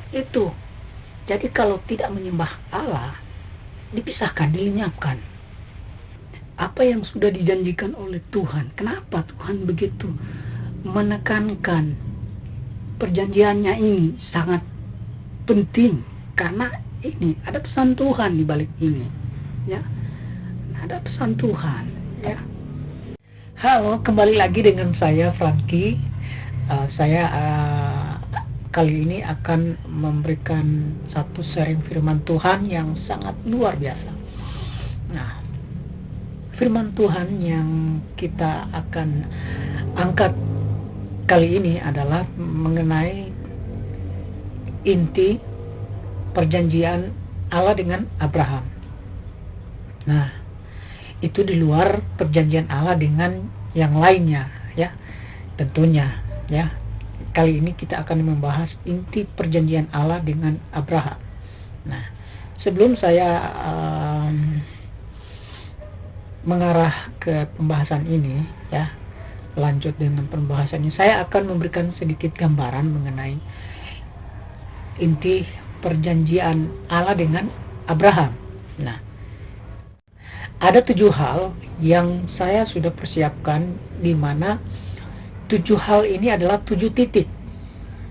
Itu. Jadi kalau tidak menyembah Allah, dipisahkan, dilenyapkan. Apa yang sudah dijanjikan oleh Tuhan? Kenapa Tuhan begitu menekankan perjanjiannya ini sangat penting? Karena ini ada pesan Tuhan di balik ini, ya. Ada pesan Tuhan, ya. Halo, kembali lagi dengan saya Franky. Saya kali ini akan memberikan satu sharing firman Tuhan yang sangat luar biasa. Nah, firman Tuhan yang kita akan angkat kali ini adalah mengenai inti perjanjian Allah dengan Abraham. Nah, itu di luar perjanjian Allah dengan yang lainnya, ya. Tentunya, ya. Kali ini kita akan membahas inti perjanjian Allah dengan Abraham. Nah, sebelum saya mengarah ke pembahasan ini, ya, lanjut dengan pembahasannya, saya akan memberikan sedikit gambaran mengenai inti perjanjian Allah dengan Abraham. Nah, ada 7 hal yang saya sudah persiapkan, di mana 7 hal ini adalah 7 titik.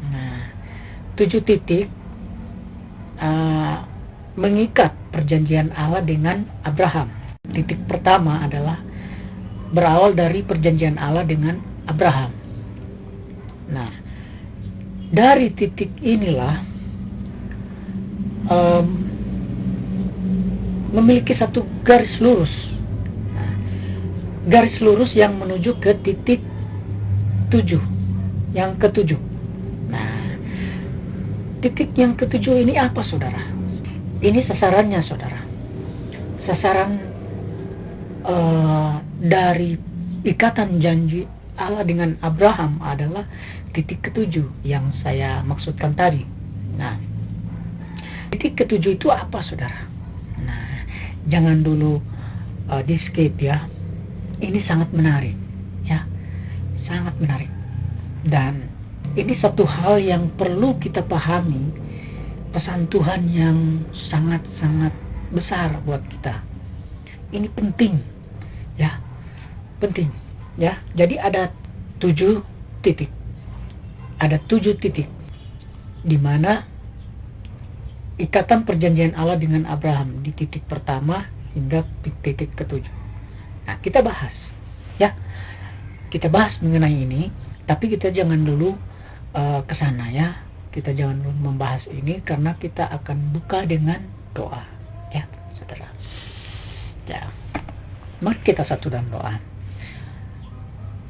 Nah, 7 titik mengikat perjanjian Allah dengan Abraham. Titik pertama adalah berawal dari perjanjian Allah dengan Abraham. Nah, dari titik inilah memiliki satu garis lurus. Nah, garis lurus yang menuju ke titik 7, yang ke-7. Nah, titik yang ke-7 ini apa, saudara? Ini sasarannya, saudara. Sasaran dari ikatan janji Allah dengan Abraham adalah titik ke-7 yang saya maksudkan tadi. Nah, titik ke-7 itu apa, saudara? Nah, jangan dulu di skip, ya. Ini sangat menarik, ya. Sangat menarik. Dan ini satu hal yang perlu kita pahami, pesan Tuhan yang sangat-sangat besar buat kita. Ini penting, ya. Penting, ya. Jadi ada 7 titik. Ada 7 titik di mana ikatan perjanjian Allah dengan Abraham di titik pertama hingga titik ke-7. Nah, kita bahas, ya. Kita bahas mengenai ini, tapi kita jangan dulu ke sana, ya. Kita jangan dulu membahas ini karena kita akan buka dengan doa, ya, saudara. Ya. Mari kita satu dalam doa.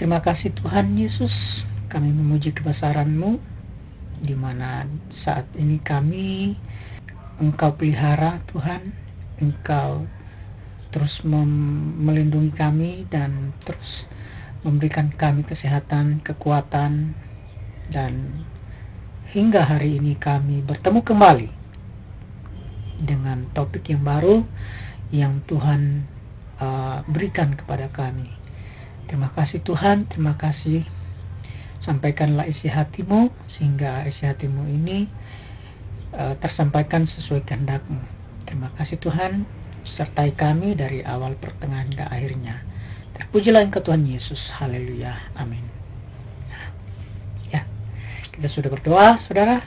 Terima kasih Tuhan Yesus, kami memuji kebesaran-Mu, di mana saat ini Engkau pelihara, Tuhan. Engkau terus melindungi kami dan terus memberikan kami kesehatan, kekuatan, dan hingga hari ini kami bertemu kembali dengan topik yang baru yang Tuhan berikan kepada kami. Terima kasih Tuhan, terima kasih. Sampaikanlah isi hati-Mu, sehingga isi hati-Mu ini tersampaikan sesuai kehendak-Mu. Terima kasih Tuhan, sertai kami dari awal, pertengahan, hingga akhirnya. Terpujilah Engkau Tuhan Yesus. Haleluya. Amin. Nah, ya, kita sudah berdoa, saudara.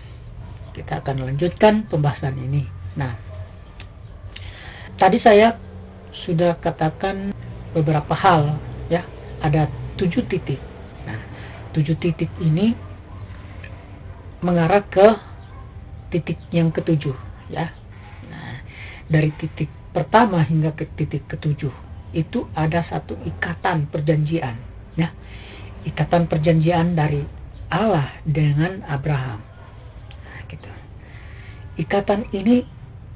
Kita akan melanjutkan pembahasan ini. Nah, tadi saya sudah katakan beberapa hal, ya. Ada 7 titik. Nah, 7 titik ini mengarah ke titik yang ke-7, ya. Nah, dari titik pertama hingga ke titik ke-7 itu ada satu ikatan perjanjian, ya. Ikatan perjanjian dari Allah dengan Abraham. Nah, gitu. Ikatan ini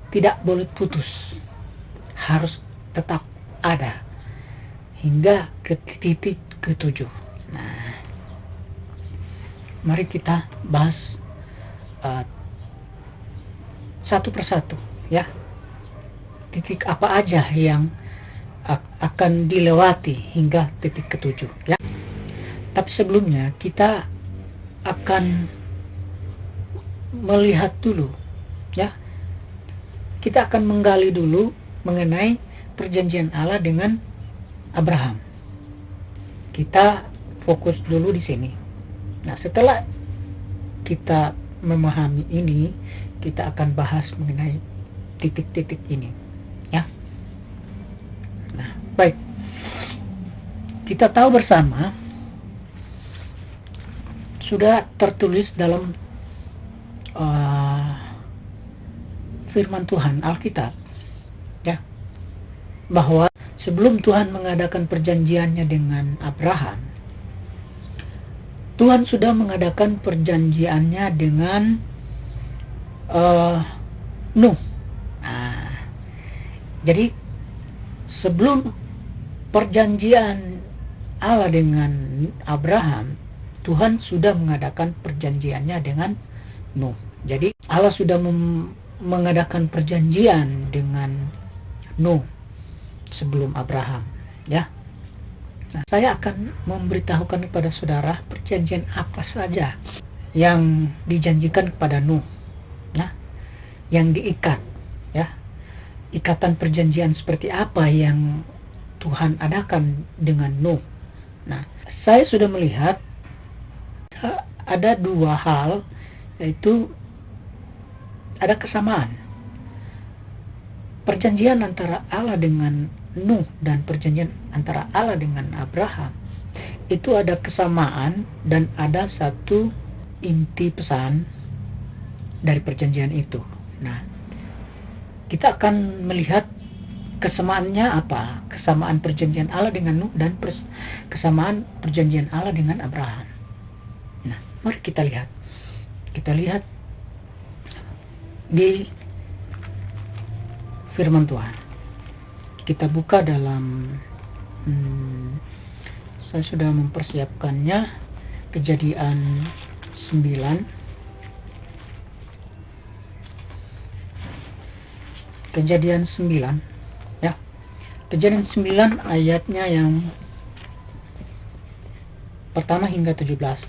tidak boleh putus, harus tetap ada hingga ke titik ke-7. Nah, mari kita bahas satu persatu, ya. Titik apa aja yang akan dilewati hingga titik ke-7, ya. Tapi sebelumnya kita akan melihat dulu, ya. Kita akan menggali dulu mengenai perjanjian Allah dengan Abraham. Kita fokus dulu di sini. Nah, setelah kita memahami ini, kita akan bahas mengenai titik-titik ini, ya. Nah, baik. Kita tahu bersama sudah tertulis dalam firman Tuhan Alkitab, ya, bahwa sebelum Tuhan mengadakan perjanjiannya dengan Abraham, Tuhan sudah mengadakan perjanjiannya dengan Nuh. Nah, jadi sebelum perjanjian Allah dengan Abraham, Tuhan sudah mengadakan perjanjiannya dengan Nuh. Jadi Allah sudah mengadakan perjanjian dengan Nuh sebelum Abraham, ya. Nah, saya akan memberitahukan kepada saudara perjanjian apa saja yang dijanjikan kepada Nuh, ya, yang diikat, ya. Ikatan perjanjian seperti apa yang Tuhan adakan dengan Nuh. Nah, saya sudah melihat ada dua hal, yaitu ada kesamaan. Perjanjian antara Allah dengan Nuh dan perjanjian antara Allah dengan Abraham itu ada kesamaan dan ada satu inti pesan dari perjanjian itu. Nah, kita akan melihat kesamaannya apa, kesamaan perjanjian Allah dengan Nuh dan kesamaan perjanjian Allah dengan Abraham. Nah, mari kita lihat. Kita lihat di firman Tuhan. Kita buka dalam saya sudah mempersiapkannya, Kejadian 9. Kejadian 9, ya. Kejadian 9 ayatnya yang pertama hingga 17.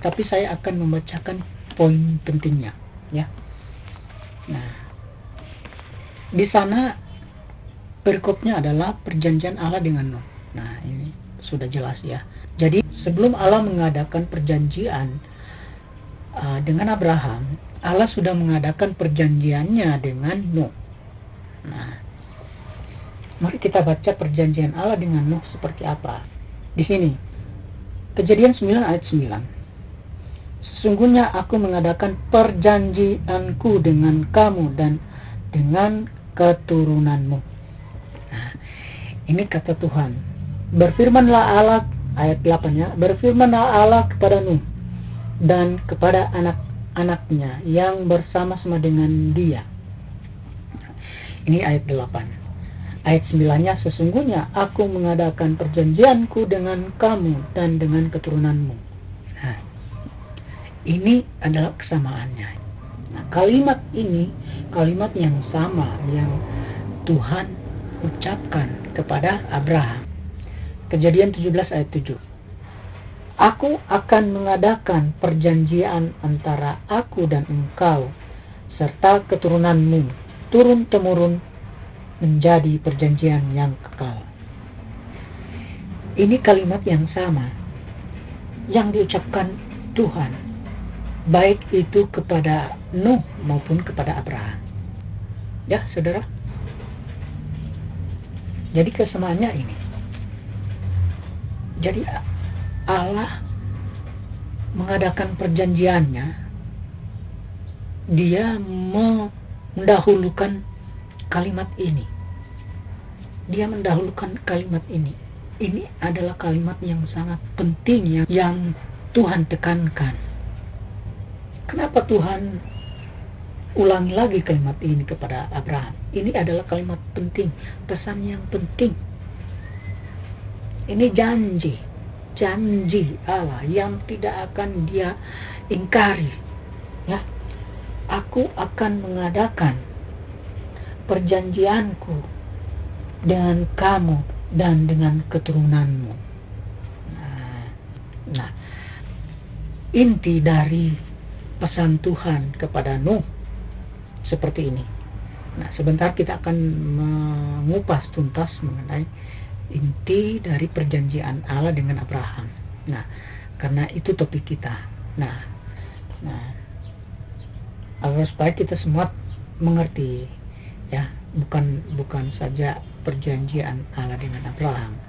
Tapi saya akan membacakan poin pentingnya, ya. Nah, di sana perikopnya adalah perjanjian Allah dengan Nuh. Nah, ini sudah jelas, ya. Jadi sebelum Allah mengadakan perjanjian dengan Abraham, Allah sudah mengadakan perjanjiannya dengan Nuh. Nah, mari kita baca perjanjian Allah dengan Nuh seperti apa. Di sini, Kejadian 9 ayat 9. Sesungguhnya aku mengadakan perjanjianku dengan kamu dan dengan keturunanmu. Nah, ini kata Tuhan. Berfirmanlah Allah, ayat 8-nya, berfirmanlah Allah kepada Nuh dan kepada anak-anaknya yang bersama-sama dengan dia. Ini ayat 8. Ayat 9-nya, sesungguhnya aku mengadakan perjanjianku dengan kamu dan dengan keturunanmu. Nah, ini adalah kesamaannya. Nah, kalimat ini, kalimat yang sama yang Tuhan ucapkan kepada Abraham. Kejadian 17 ayat 7. Aku akan mengadakan perjanjian antara aku dan engkau serta keturunanmu turun-temurun menjadi perjanjian yang kekal. Ini kalimat yang sama yang diucapkan Tuhan, baik itu kepada Nuh maupun kepada Abraham. Ya, saudara. Jadi kesamaannya ini. Jadi Allah mengadakan perjanjiannya, dia mendahulukan kalimat ini. Dia mendahulukan kalimat ini. Ini adalah kalimat yang sangat penting yang Tuhan tekankan. Kenapa Tuhan ulangi lagi kalimat ini kepada Abraham? Ini adalah kalimat penting, pesan yang penting. Ini janji Allah yang tidak akan dia ingkari. Ya, aku akan mengadakan perjanjianku dengan kamu dan dengan keturunanmu. Nah, inti dari pesan Tuhan kepada Nuh seperti ini. Nah, sebentar kita akan mengupas tuntas mengenai inti dari perjanjian Allah dengan Abraham. Nah, karena itu topik kita. Nah, agar supaya kita semua mengerti, ya, bukan saja perjanjian Allah dengan Abraham,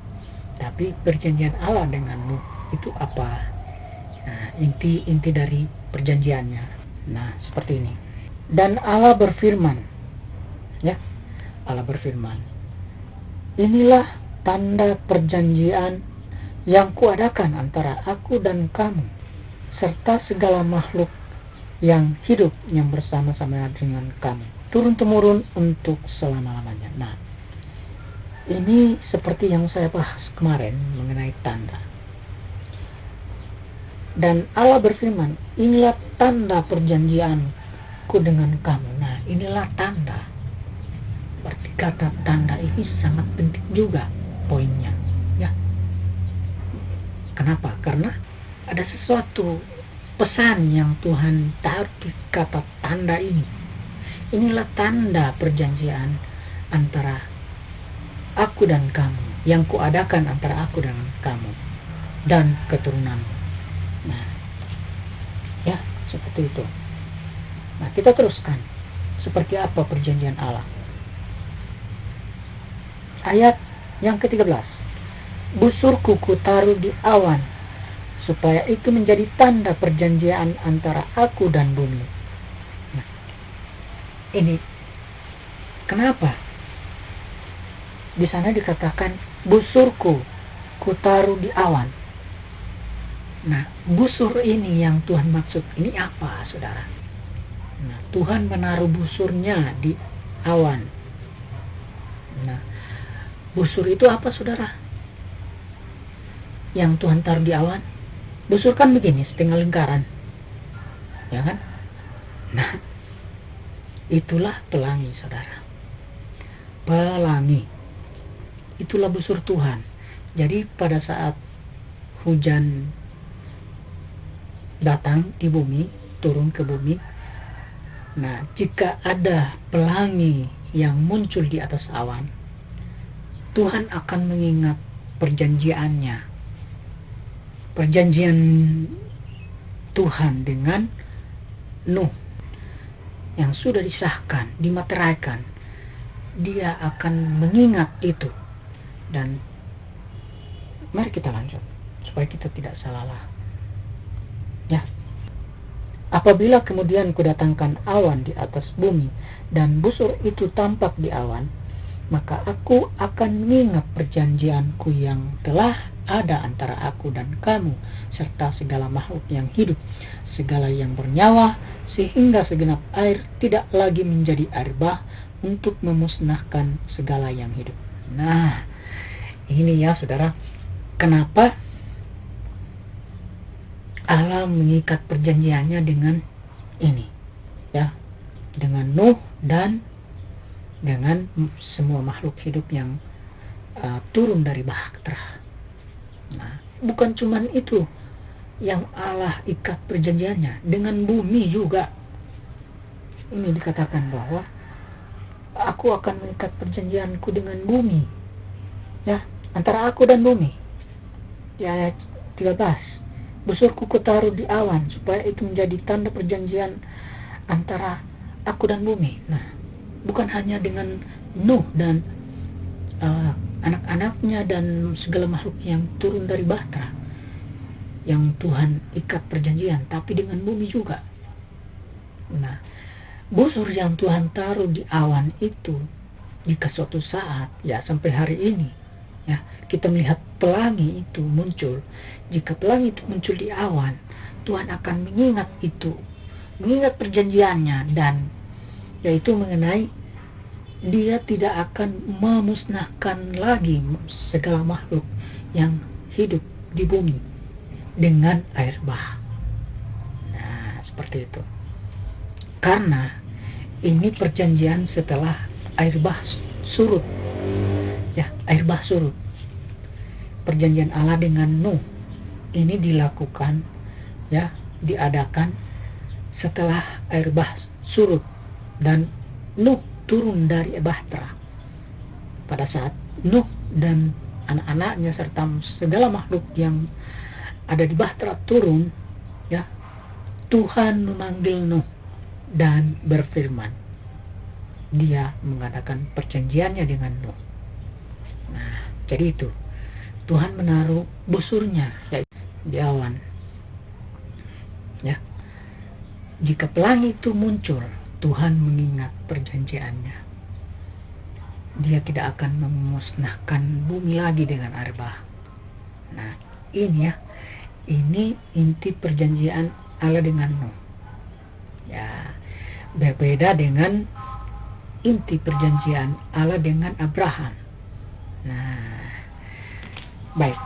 tapi perjanjian Allah dengan Nuh itu apa? Nah, inti dari perjanjiannya. Nah, seperti ini. Dan Allah berfirman, ya, Allah berfirman, inilah tanda perjanjian yang kuadakan antara aku dan kamu, serta segala makhluk yang hidup yang bersama-sama dengan kamu, turun-temurun untuk selama-lamanya. Nah, ini seperti yang saya bahas kemarin mengenai tanda. Dan Allah berfirman, inilah tanda perjanjianku dengan kamu. Nah, inilah tanda. Berarti kata tanda ini sangat penting juga poinnya, ya. Kenapa? Karena ada sesuatu pesan yang Tuhan taruh di kata tanda ini. Inilah tanda perjanjian antara aku dan kamu, yang kuadakan antara aku dan kamu dan keturunanmu. Nah, ya, seperti itu. Nah, kita teruskan. Seperti apa perjanjian Allah? Ayat yang ke-13. Busurku kutaruh di awan, supaya itu menjadi tanda perjanjian antara aku dan bumi. Nah, ini kenapa? Di sana dikatakan busurku kutaruh di awan. Nah, busur ini yang Tuhan maksud. Ini apa, saudara? Nah, Tuhan menaruh busurnya di awan. Nah, busur itu apa, saudara? Yang Tuhan taruh di awan? Busur kan begini, setengah lingkaran, ya kan? Nah, itulah pelangi, saudara. Pelangi. Itulah busur Tuhan. Jadi pada saat hujan datang di bumi, turun ke bumi, nah, jika ada pelangi yang muncul di atas awan, Tuhan akan mengingat perjanjiannya, perjanjian Tuhan dengan Nuh yang sudah disahkan, dimateraikan. Dia akan mengingat itu. Dan mari kita lanjut supaya kita tidak salah. Ya. Apabila kemudian kudatangkan awan di atas bumi dan busur itu tampak di awan, maka aku akan mengingat perjanjianku yang telah ada antara aku dan kamu, serta segala makhluk yang hidup, segala yang bernyawa, sehingga segenap air tidak lagi menjadi air bah untuk memusnahkan segala yang hidup. Nah, ini ya, saudara, kenapa Allah mengikat perjanjiannya dengan ini, ya, dengan Nuh dan dengan semua makhluk hidup yang turun dari bahtera. Nah, bukan cuman itu yang Allah ikat perjanjiannya, dengan bumi juga. Ini dikatakan bahwa aku akan mengikat perjanjianku dengan bumi, ya, antara aku dan bumi. Ya, ayat 13. Busurku kutaruh di awan, supaya itu menjadi tanda perjanjian antara aku dan bumi. Nah, bukan hanya dengan Nuh dan anak-anaknya dan segala makhluk yang turun dari bahtera yang Tuhan ikat perjanjian, tapi dengan bumi juga. Nah, busur yang Tuhan taruh di awan itu, jika suatu saat, ya sampai hari ini, ya, kita melihat pelangi itu muncul. Jika pelangi itu muncul di awan, Tuhan akan mengingat itu, mengingat perjanjiannya, dan yaitu mengenai Dia tidak akan memusnahkan lagi segala makhluk yang hidup di bumi dengan air bah. Nah, seperti itu. Karena ini perjanjian setelah air bah surut. Ya, air bah surut. Perjanjian Allah dengan Nuh ini dilakukan, ya, diadakan setelah air bah surut dan Nuh turun dari bahtera. Pada saat Nuh dan anak-anaknya serta segala makhluk yang ada di bahtera turun, ya, Tuhan memanggil Nuh dan berfirman. Dia mengadakan perjanjiannya dengan Nuh. Nah, jadi itu Tuhan menaruh busurnya, yaitu di awan. Ya, jika pelangi itu muncul, Tuhan mengingat perjanjiannya. Dia tidak akan memusnahkan bumi lagi dengan air bah. Nah, ini ya, ini inti perjanjian Allah dengan Nuh. Ya, berbeda dengan inti perjanjian Allah dengan Abraham. Nah, baik.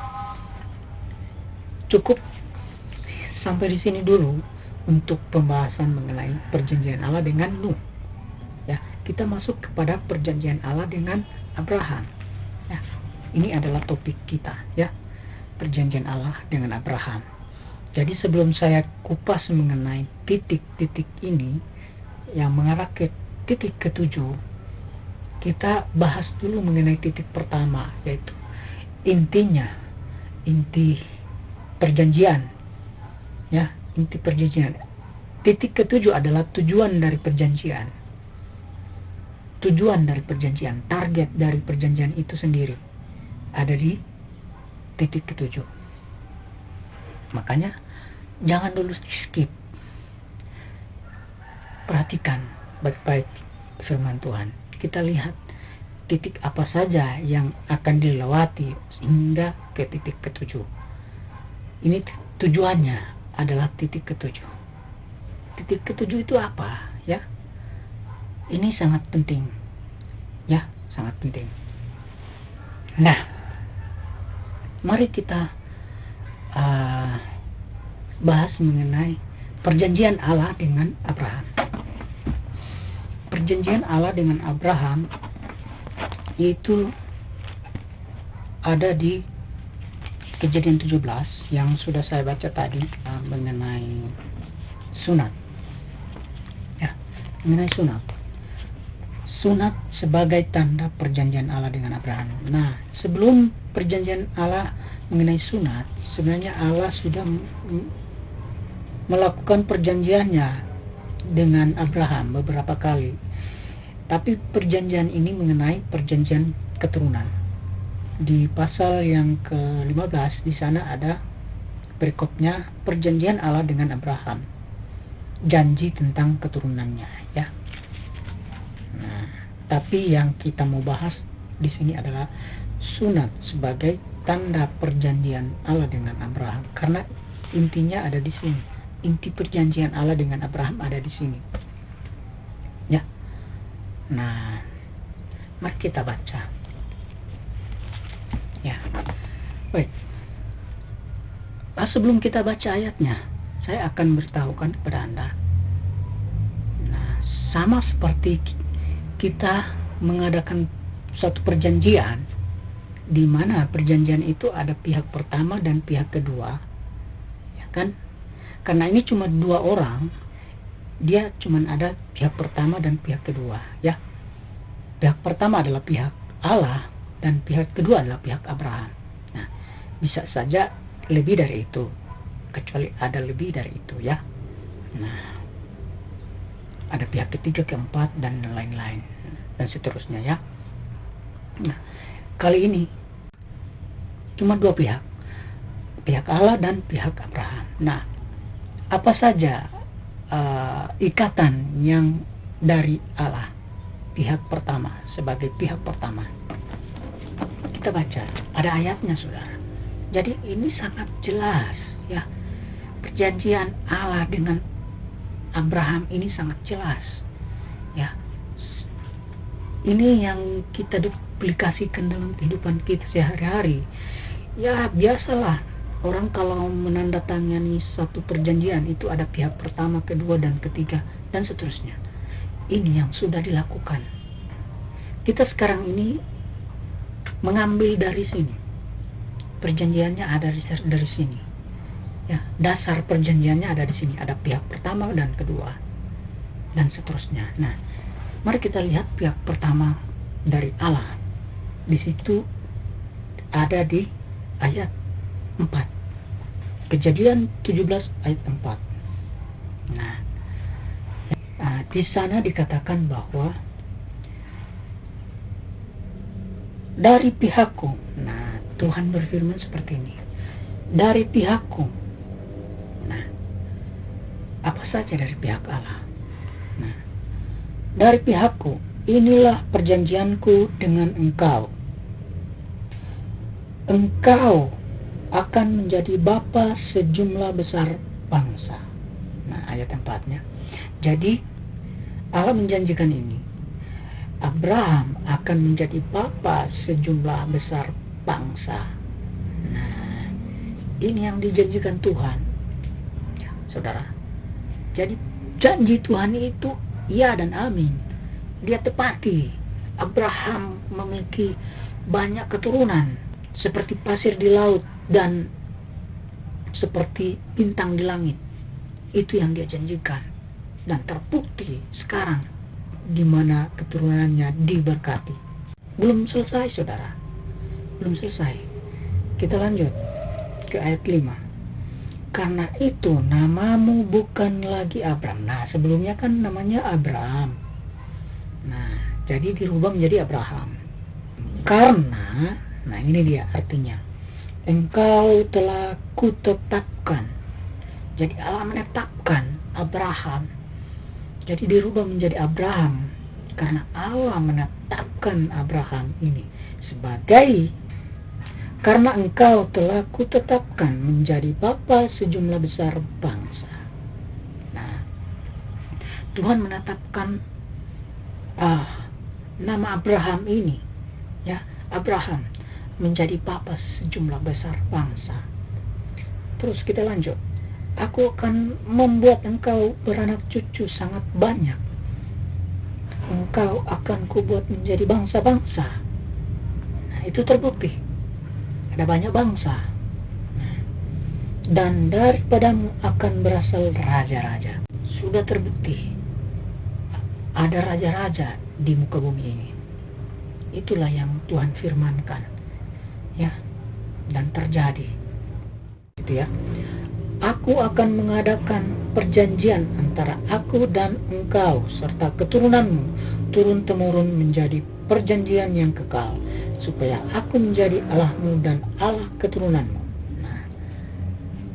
Cukup sampai di sini dulu untuk pembahasan mengenai perjanjian Allah dengan Nuh. Ya, kita masuk kepada perjanjian Allah dengan Abraham. Ya, ini adalah topik kita, ya. Perjanjian Allah dengan Abraham. Jadi sebelum saya kupas mengenai titik-titik ini yang mengarah ke titik ketujuh, kita bahas dulu mengenai titik pertama, yaitu intinya, inti perjanjian, ya, inti perjanjian. Titik ketujuh adalah tujuan dari perjanjian. Tujuan dari perjanjian, target dari perjanjian itu sendiri ada di titik ketujuh. Makanya jangan dulu skip. Perhatikan baik-baik firman Tuhan. Kita lihat titik apa saja yang akan dilewati hingga ke titik ketujuh. Ini tujuannya adalah titik ketujuh. Titik ketujuh itu apa, ya? Ini sangat penting, ya, sangat penting. Nah, mari kita bahas mengenai perjanjian Allah dengan Abraham. Perjanjian Allah dengan Abraham itu ada di Kejadian 17 yang sudah saya baca tadi, mengenai sunat. Ya, mengenai sunat. Sunat sebagai tanda perjanjian Allah dengan Abraham. Nah, sebelum perjanjian Allah mengenai sunat, sebenarnya Allah sudah melakukan perjanjiannya dengan Abraham beberapa kali. Tapi perjanjian ini mengenai perjanjian keturunan. Di pasal yang ke-15 di sana ada perikopnya perjanjian Allah dengan Abraham. Janji tentang keturunannya, ya. Nah, tapi yang kita mau bahas di sini adalah sunat sebagai tanda perjanjian Allah dengan Abraham, karena intinya ada di sini. Inti perjanjian Allah dengan Abraham ada di sini. Ya. Nah, mari kita baca. Ya. Baik. Sebelum kita baca ayatnya, saya akan beritahukan kepada Anda. Nah, sama seperti kita mengadakan suatu perjanjian, di mana perjanjian itu ada pihak pertama dan pihak kedua, ya kan? Karena ini cuma dua orang, dia cuma ada pihak pertama dan pihak kedua, ya. Pihak pertama adalah pihak Allah dan pihak kedua adalah pihak Abraham. Nah, bisa saja lebih dari itu, kecuali ada lebih dari itu, ya. Nah, ada pihak ketiga, keempat, dan lain-lain, dan seterusnya, ya. Nah, kali ini cuma dua pihak, pihak Allah dan pihak Abraham. Nah, apa saja ikatan yang dari Allah, pihak pertama, sebagai pihak pertama? Kita baca, ada ayatnya, saudara. Jadi ini sangat jelas, ya. Perjanjian Allah dengan Abraham ini sangat jelas, ya. Ini yang kita duplikasikan dalam kehidupan kita sehari-hari. Ya, biasalah orang kalau menandatangani satu perjanjian itu ada pihak pertama, kedua, dan ketiga, dan seterusnya. Ini yang sudah dilakukan. Kita sekarang ini mengambil dari sini. Perjanjiannya ada dari sini. Ya, dasar perjanjiannya ada di sini. Ada pihak pertama dan kedua, dan seterusnya. Nah, mari kita lihat pihak pertama dari Allah. Di situ ada di ayat 4. Kejadian 17 ayat 4. Nah, di sana dikatakan bahwa dari pihakku. Nah, Tuhan berfirman seperti ini. Dari pihakku. Nah, apa saja dari pihak Allah? Nah, dari pihakku, inilah perjanjianku dengan engkau. Engkau akan menjadi bapa sejumlah besar bangsa. Nah, ayat 4-nya. Jadi, Allah menjanjikan ini. Abraham akan menjadi bapa sejumlah besar bangsa. Nah, ini yang dijanjikan Tuhan. Ya, saudara. Jadi, janji Tuhan itu ya dan amin. Dia tepati. Abraham memiliki banyak keturunan, seperti pasir di laut dan seperti bintang di langit. Itu yang dia janjikan, dan terbukti sekarang di mana keturunannya diberkati. Belum selesai, saudara. Belum selesai. Kita lanjut ke ayat 5. Karena itu namamu bukan lagi Abram. Nah, sebelumnya kan namanya Abraham. Nah, jadi dirubah menjadi Abraham. Karena, nah ini dia artinya, engkau telah kutetapkan. Jadi Allah menetapkan Abraham. Jadi dirubah menjadi Abraham karena Allah menetapkan Abraham ini sebagai, karena engkau telah kutetapkan menjadi bapa sejumlah besar bangsa. Nah, Tuhan menetapkan nama Abraham ini, ya, Abraham menjadi bapa sejumlah besar bangsa. Terus kita lanjut. Aku akan membuat engkau beranak cucu sangat banyak. Engkau akan kubuat menjadi bangsa-bangsa. Nah, itu terbukti. Ada banyak bangsa. Dan daripadamu akan berasal raja-raja. Sudah terbukti. Ada raja-raja di muka bumi ini. Itulah yang Tuhan firmankan. Ya, dan terjadi. Gitu ya. Aku akan mengadakan perjanjian antara aku dan engkau serta keturunanmu turun-temurun menjadi perjanjian yang kekal, supaya aku menjadi Allahmu dan Allah keturunanmu. Nah,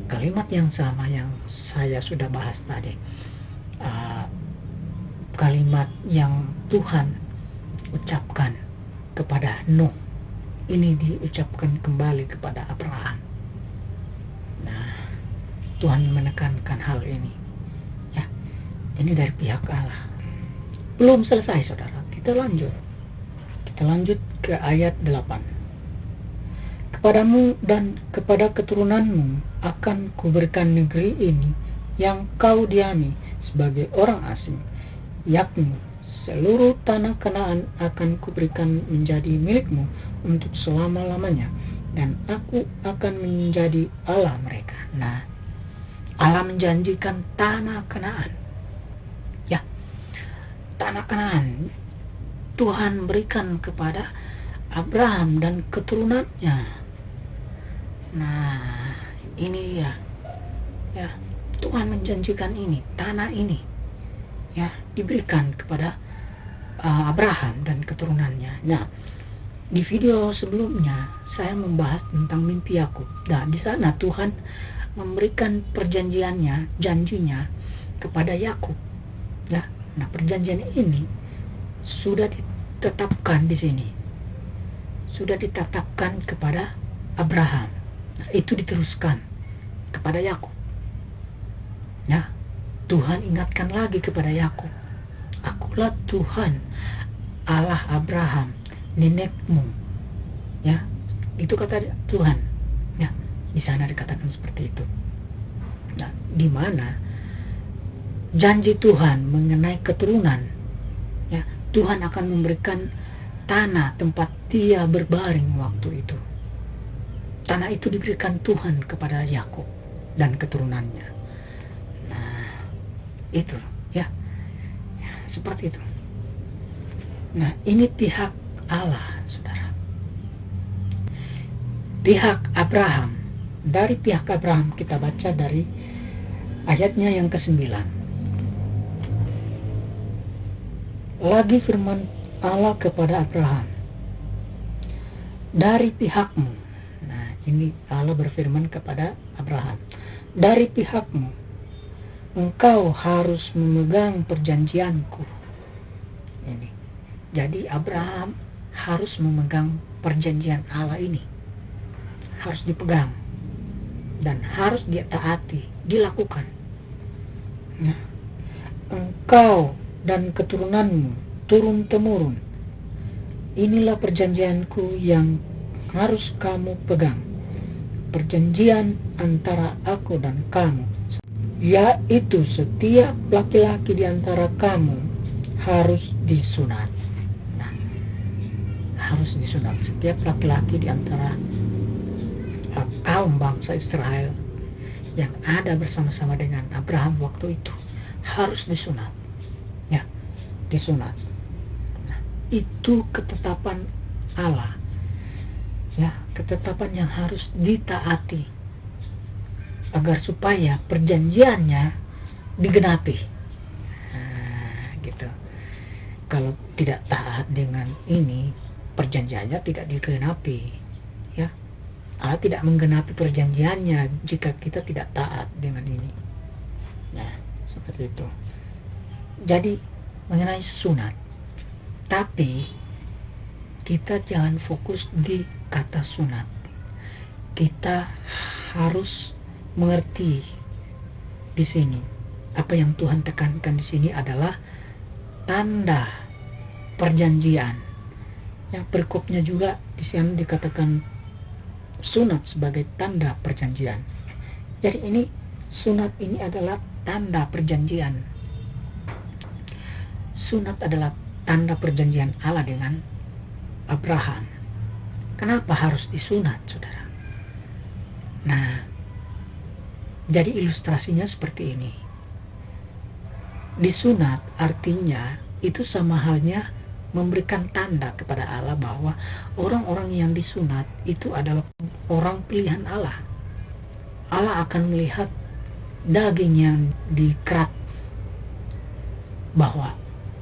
kalimat yang sama yang saya sudah bahas tadi, kalimat yang Tuhan ucapkan kepada Nuh, ini diucapkan kembali kepada Abraham. Nah, Tuhan menekankan hal ini. Ya, ini dari pihak Allah. Belum selesai, saudara. Kita lanjut. Kita lanjut ke ayat 8. Kepadamu dan kepada keturunanmu akan kuberikan negeri ini yang kau diami sebagai orang asing, yakni seluruh tanah Kanaan akan kuberikan menjadi milikmu untuk selama-lamanya, dan aku akan menjadi Allah mereka. Nah, Allah menjanjikan tanah Kanaan. Ya, tanah Kanaan Tuhan berikan kepada Abraham dan keturunannya. Nah, ini ya, Tuhan menjanjikan ini, tanah ini, ya, diberikan kepada Abraham dan keturunannya. Nah, di video sebelumnya saya membahas tentang mimpi Yakub. Nah, di sana Tuhan memberikan perjanjiannya, janjinya kepada Yakub. Ya, nah perjanjian ini sudah ditetapkan di sini. Sudah ditetapkan kepada Abraham. Nah, itu diteruskan kepada Yakub. Ya, Tuhan ingatkan lagi kepada Yakub. Akulah Tuhan, Allah Abraham, nenekmu. Ya, itu kata Tuhan. Ya, di sana dikatakan seperti itu. Nah, di mana janji Tuhan mengenai keturunan, ya, Tuhan akan memberikan tanah tempat dia berbaring waktu itu. Tanah itu diberikan Tuhan kepada Yakub. dan keturunannya. Nah, itu ya, seperti itu. Nah, ini pihak Allah, saudara. Pihak Abraham. Dari pihak Abraham kita baca dari ayatnya yang ke-9. Lagi firman Allah kepada Abraham, dari pihakmu. Nah, ini Allah berfirman kepada Abraham, dari pihakmu engkau harus memegang perjanjianku. Ini. Jadi Abraham harus memegang perjanjian Allah ini. Harus dipegang dan harus dia taati, dilakukan. Nah, engkau dan keturunanmu turun-temurun, inilah perjanjianku yang harus kamu pegang. Perjanjian antara aku dan kamu, yaitu setiap laki-laki di antara kamu harus disunat. Nah, harus disunat. Setiap laki-laki di antara kaum bangsa Israel yang ada bersama-sama dengan Abraham waktu itu harus disunat. Ya, disunat. Nah, itu ketetapan Allah. Ya, ketetapan yang harus ditaati agar supaya perjanjiannya digenapi. Nah, gitu. Kalau tidak taat dengan ini, perjanjiannya tidak digenapi. Ya, Allah tidak menggenapi perjanjiannya jika kita tidak taat dengan ini. Nah, seperti itu. Jadi mengenai sunat, tapi kita jangan fokus di kata sunat. Kita harus mengerti di sini apa yang Tuhan tekankan di sini adalah tanda perjanjian. Yang berikutnya juga di sini dikatakan sunat sebagai tanda perjanjian. Jadi ini sunat ini adalah tanda perjanjian. Sunat adalah tanda perjanjian Allah dengan Abraham. Kenapa harus disunat, saudara? Nah, jadi ilustrasinya seperti ini. Disunat artinya itu sama halnya memberikan tanda kepada Allah bahwa orang-orang yang disunat itu adalah orang pilihan Allah. Allah akan melihat daging yang dikerat bahwa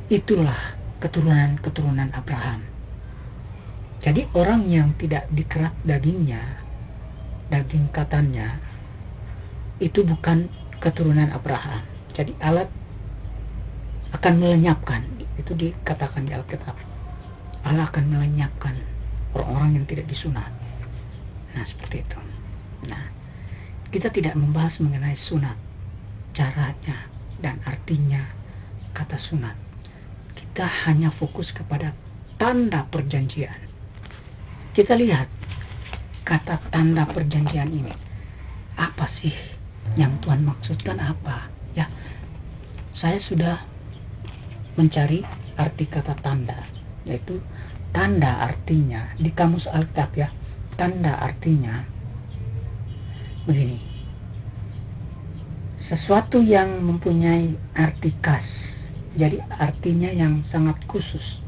itulah keturunan-keturunan Abraham. Jadi orang yang tidak dikerat dagingnya, daging katannya, itu bukan keturunan Abraham. Jadi Allah akan melenyapkan, itu dikatakan di Alkitab. Allah akan melenyapkan orang-orang yang tidak disunat. Nah, seperti itu. Nah, kita tidak membahas mengenai sunat, caranya dan artinya kata sunat. Kita hanya fokus kepada tanda perjanjian. Kita lihat kata tanda perjanjian ini. Apa sih yang Tuhan maksudkan apa? Ya, saya sudah mencari arti kata tanda, yaitu tanda artinya di kamus Alkitab ya. Tanda artinya begini. Sesuatu yang mempunyai arti khas. Jadi artinya yang sangat khusus.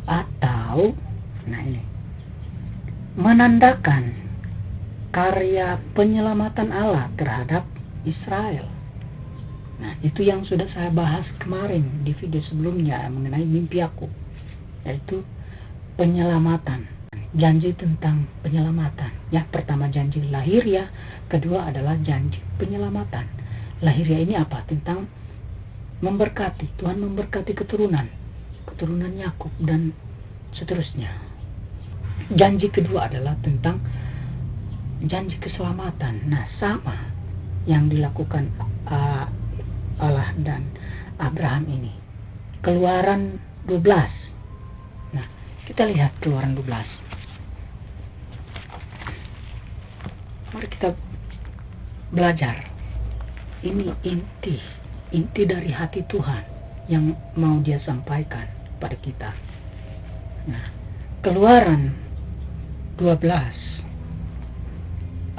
Atau, nah ini, menandakan karya penyelamatan Allah terhadap Israel. Nah, itu yang sudah saya bahas kemarin di video sebelumnya mengenai mimpi aku, yaitu penyelamatan. Janji tentang penyelamatan. Ya, pertama janji lahiriah, kedua adalah janji penyelamatan. Lahiriah ini apa? Tentang memberkati, Tuhan memberkati keturunan Yakub dan seterusnya. Janji kedua adalah tentang janji keselamatan. Nah, sama yang dilakukan Allah dan Abraham ini. Keluaran 12. Nah, kita lihat Keluaran 12. Mari kita belajar. Ini inti dari hati Tuhan yang mau Dia sampaikan pada kita. Nah, Keluaran 12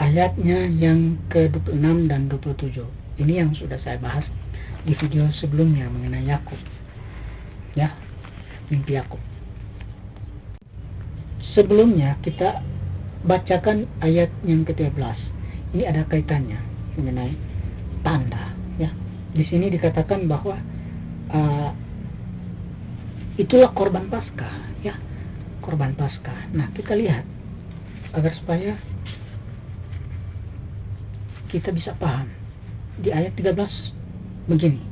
ayatnya yang ke-26 dan 27. Ini yang sudah saya bahas di video sebelumnya mengenai Yakub. Ya, mimpi Yakub. Sebelumnya kita bacakan ayat yang ke-13. Ini ada kaitannya mengenai tanda, ya. Di sini dikatakan bahwa itulah korban Paskah, ya. Korban Paskah. Nah, kita lihat agar supaya kita bisa paham. Di ayat 13 begini.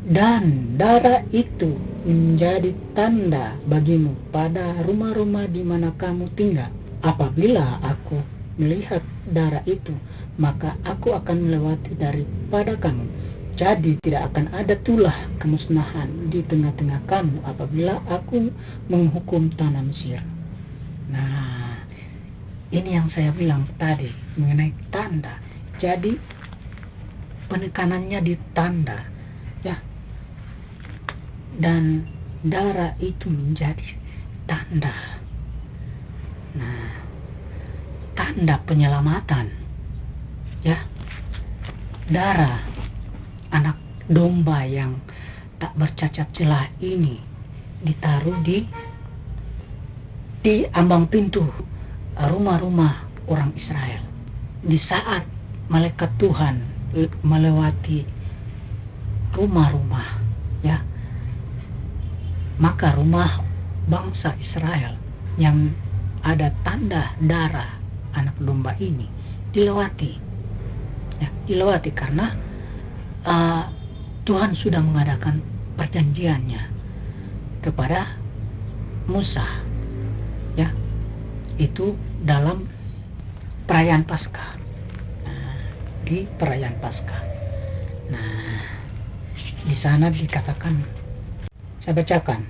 Dan darah itu menjadi tanda bagimu pada rumah-rumah di mana kamu tinggal. Apabila aku melihat darah itu, maka aku akan melewati daripada kamu. Jadi tidak akan ada tulah kemusnahan di tengah-tengah kamu apabila aku menghukum tanah Mesir. Nah, ini yang saya bilang tadi mengenai tanda. Jadi penekanannya di tanda, ya. Dan darah itu menjadi tanda. Nah, tanda penyelamatan, ya. Darah anak domba yang tak bercacat celah ini ditaruh di ambang pintu rumah-rumah orang Israel. Di saat malaikat Tuhan melewati rumah-rumah, ya, maka rumah bangsa Israel yang ada tanda darah anak domba ini dilewati, ya, dilewati karena Tuhan sudah mengadakan perjanjiannya kepada Musa, ya, itu dalam perayaan Paskah. Di perayaan Paskah. Nah, di sana dikatakan, saya bacakan.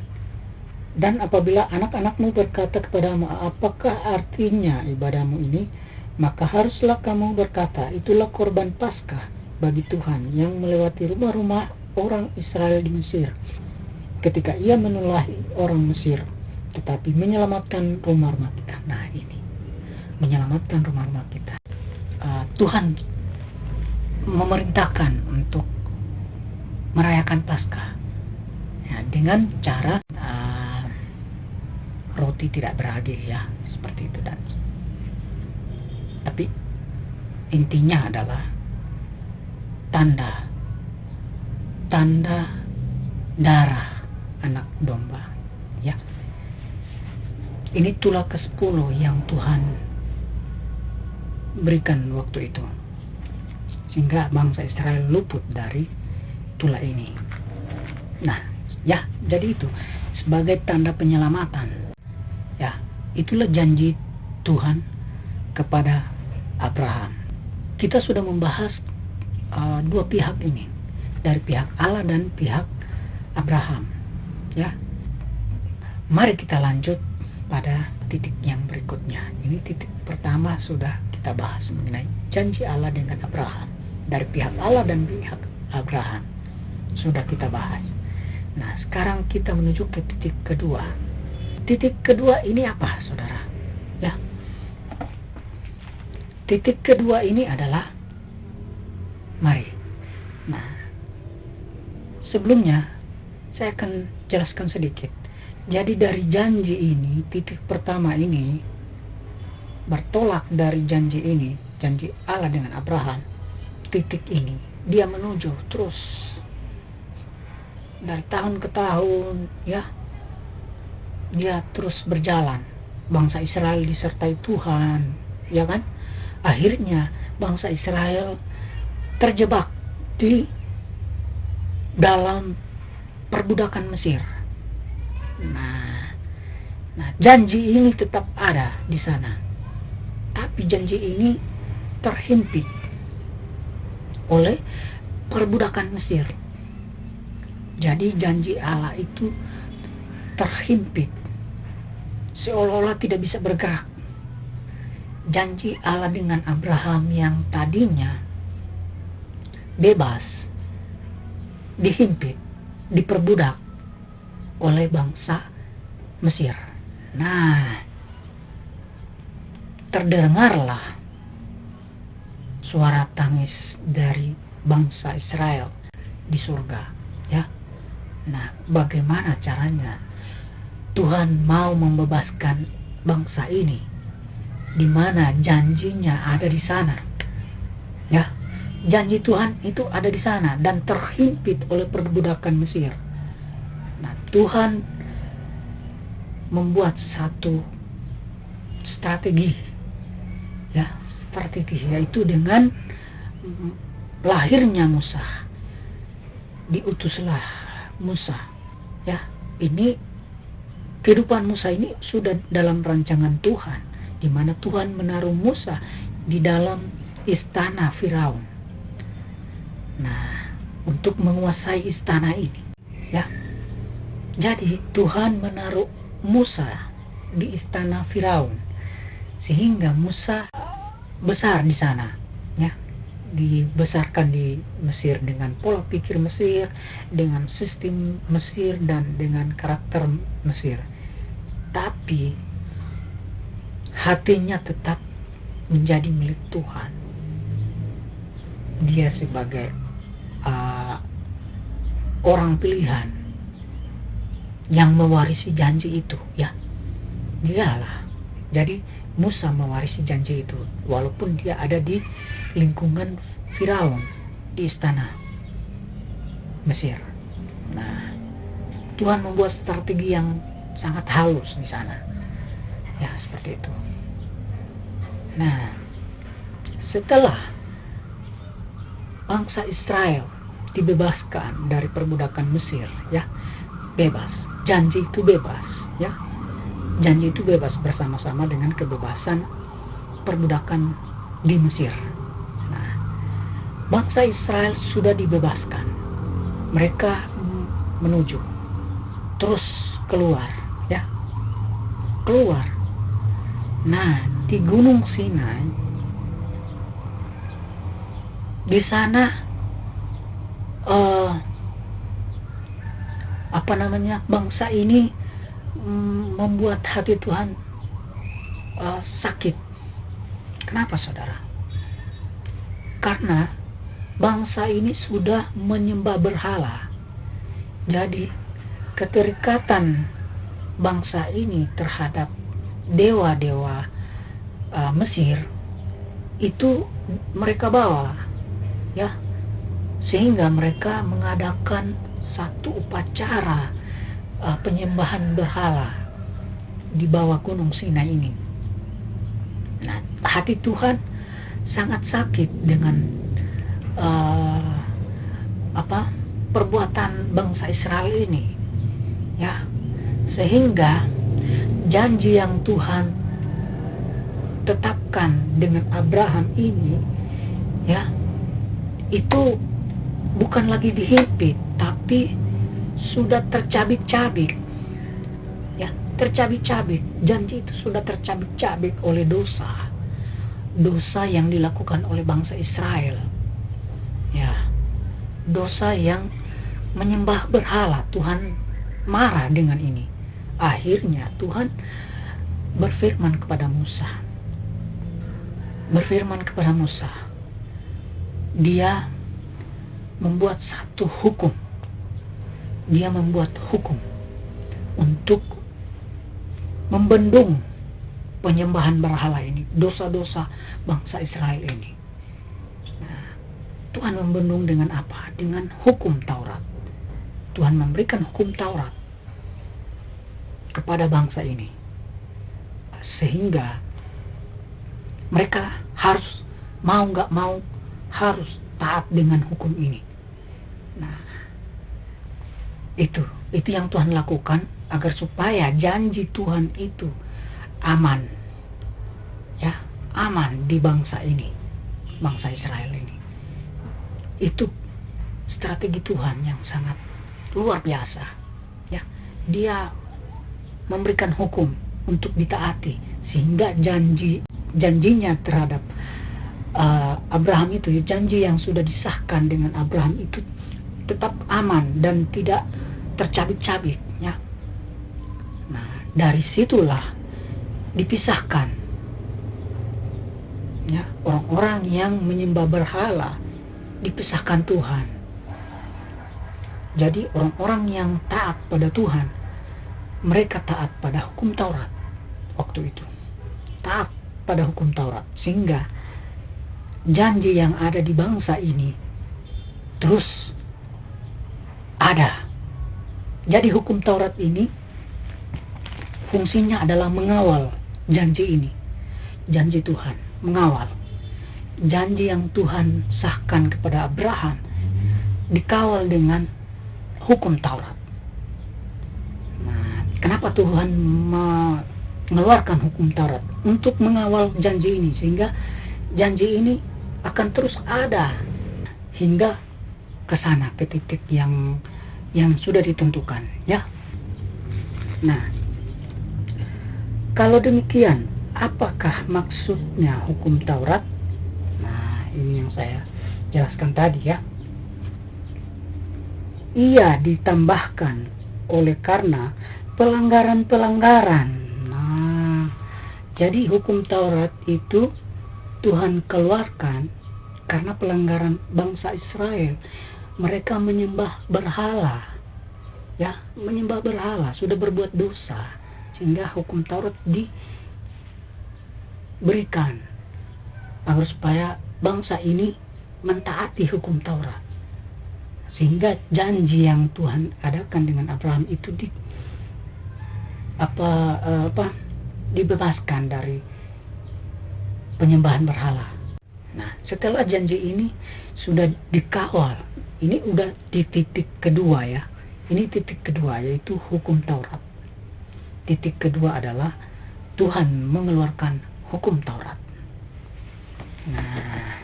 Dan apabila anak-anakmu berkata kepadamu, apakah artinya ibadahmu ini? Maka haruslah kamu berkata, itulah korban Paskah bagi Tuhan yang melewati rumah-rumah orang Israel di Mesir. Ketika ia menulahi orang Mesir, tetapi menyelamatkan rumah-rumah kita. Nah, ini menyelamatkan rumah-rumah kita. Tuhan memerintahkan untuk merayakan Paskah, ya, dengan cara roti tidak beragi, ya, seperti itu. Dan tapi intinya adalah tanda darah anak domba, ya. Ini tulah ke-10 yang Tuhan berikan waktu itu, sehingga bangsa Israel luput dari tulah ini. Nah, ya, jadi itu sebagai tanda penyelamatan. Ya, itulah janji Tuhan kepada Abraham. Kita sudah membahas dua pihak ini, dari pihak Allah dan pihak Abraham. Ya, mari kita lanjut pada titik yang berikutnya. Ini titik pertama sudah kita bahas mengenai janji Allah dengan Abraham. Dari pihak Allah dan pihak Abraham sudah kita bahas. Nah, sekarang kita menuju ke titik kedua. Titik kedua ini apa, saudara? Ya, titik kedua ini adalah mari. Nah, sebelumnya saya akan jelaskan sedikit. Jadi dari janji ini, titik pertama ini bertolak dari janji ini, janji Allah dengan Abraham. Titik ini dia menuju terus dari tahun ke tahun, ya, dia terus berjalan. Bangsa Israel disertai Tuhan, ya kan? Akhirnya bangsa Israel terjebak di dalam perbudakan Mesir. Nah, janji ini tetap ada di sana, tapi janji ini terhimpit oleh perbudakan Mesir. Jadi janji Allah itu terhimpit, seolah-olah tidak bisa bergerak. Janji Allah dengan Abraham yang tadinya bebas, dihimpit, diperbudak oleh bangsa Mesir. Nah, terdengarlah suara tangis dari bangsa Israel di surga, ya. Nah, bagaimana caranya Tuhan mau membebaskan bangsa ini, di mana janjinya ada di sana, ya. Janji Tuhan itu ada di sana dan terhimpit oleh perbudakan Mesir. Nah, Tuhan membuat satu strategi, ya, yaitu dengan lahirnya Musa. Diutuslah Musa, ya. Ini kehidupan Musa ini sudah dalam rancangan Tuhan, di mana Tuhan menaruh Musa di dalam istana Firaun. Nah, untuk menguasai istana ini, ya. Jadi Tuhan menaruh Musa di istana Firaun, sehingga Musa besar di sana, ya. Dibesarkan di Mesir dengan pola pikir Mesir, dengan sistem Mesir, dan dengan karakter Mesir. Tapi hatinya tetap menjadi milik Tuhan. Dia sebagai orang pilihan yang mewarisi janji itu, ya. Dialah. Jadi Musa mewarisi janji itu, walaupun dia ada di lingkungan Firaun, di istana Mesir. Nah, Tuhan membuat strategi yang sangat halus di sana, ya, seperti itu. Nah, setelah bangsa Israel dibebaskan dari perbudakan Mesir, ya, bebas, janji itu bebas, ya. Janji itu bebas bersama-sama dengan kebebasan perbudakan di Mesir. Nah, bangsa Israel sudah dibebaskan. Mereka menuju terus keluar, ya. Keluar. Nah, di Gunung Sinai, di sana bangsa ini membuat hati Tuhan sakit. Kenapa, saudara? Karena bangsa ini sudah menyembah berhala. Jadi keterikatan bangsa ini terhadap dewa-dewa Mesir itu mereka bawa, ya, sehingga mereka mengadakan satu upacara penyembahan berhala di bawah Gunung Sinai ini. Nah, hati Tuhan sangat sakit dengan perbuatan bangsa Israel ini, ya, sehingga janji yang Tuhan tetapkan dengan Abraham ini, ya, itu bukan lagi dihimpit, tapi sudah tercabik-cabik, ya, tercabik-cabik. Janji itu sudah tercabik-cabik oleh dosa yang dilakukan oleh bangsa Israel, ya, dosa yang menyembah berhala. Tuhan marah dengan ini. Akhirnya Tuhan berfirman kepada Musa. Dia membuat satu hukum. Dia membuat hukum untuk membendung penyembahan berhala ini, dosa-dosa bangsa Israel ini. Nah, Tuhan membendung dengan apa? Dengan hukum Taurat. Tuhan memberikan hukum Taurat kepada bangsa ini, sehingga mereka harus, mau nggak mau, harus taat dengan hukum ini. Nah, itu yang Tuhan lakukan agar supaya janji Tuhan itu aman, ya, aman di bangsa ini, bangsa Israel ini. Itu strategi Tuhan yang sangat luar biasa, ya. Dia memberikan hukum untuk ditaati, sehingga janjinya terhadap Abraham itu, janji yang sudah disahkan dengan Abraham itu tetap aman dan tidak tercabik-cabik, ya. Nah, dari situlah dipisahkan, Ya, orang-orang yang menyembah berhala dipisahkan Tuhan. Jadi orang-orang yang taat pada Tuhan, mereka taat pada hukum Taurat waktu itu. Taat pada hukum Taurat, sehingga janji yang ada di bangsa ini terus ada. Jadi hukum Taurat ini fungsinya adalah mengawal janji ini, janji Tuhan, mengawal janji yang Tuhan sahkan kepada Abraham, dikawal dengan hukum Taurat. Nah, kenapa Tuhan mengeluarkan hukum Taurat? Untuk mengawal janji ini, sehingga janji ini akan terus ada hingga ke sana, ke titik yang sudah ditentukan, ya. Nah, kalau demikian, apakah maksudnya hukum Taurat? Nah, ini yang saya jelaskan tadi, ya. Ia ditambahkan oleh karena pelanggaran-pelanggaran. Nah, jadi hukum Taurat itu Tuhan keluarkan karena pelanggaran bangsa Israel. Mereka menyembah berhala, ya, menyembah berhala, sudah berbuat dosa, sehingga hukum Taurat diberikan agar supaya bangsa ini mentaati hukum Taurat, sehingga janji yang Tuhan adakan dengan Abraham itu dibebaskan dari penyembahan berhala. Nah, setelah janji ini sudah dikawal, ini udah di titik kedua, ya. Ini titik kedua, yaitu hukum Taurat. Titik kedua adalah Tuhan mengeluarkan hukum Taurat. Nah,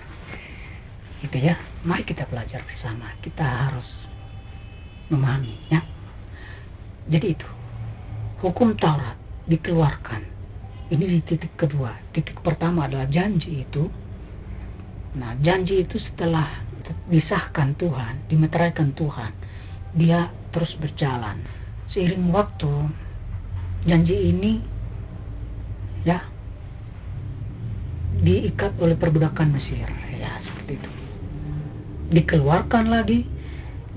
itu, ya. Mari kita belajar bersama. Kita harus memahami, ya. Jadi itu, hukum Taurat dikeluarkan. Ini di titik kedua. Titik pertama adalah janji itu. Nah, janji itu setelah disahkan Tuhan, dimeteraikan Tuhan, dia terus berjalan. Seiring waktu, janji ini, ya, diikat oleh perbudakan Mesir, ya, seperti itu. Dikeluarkan lagi,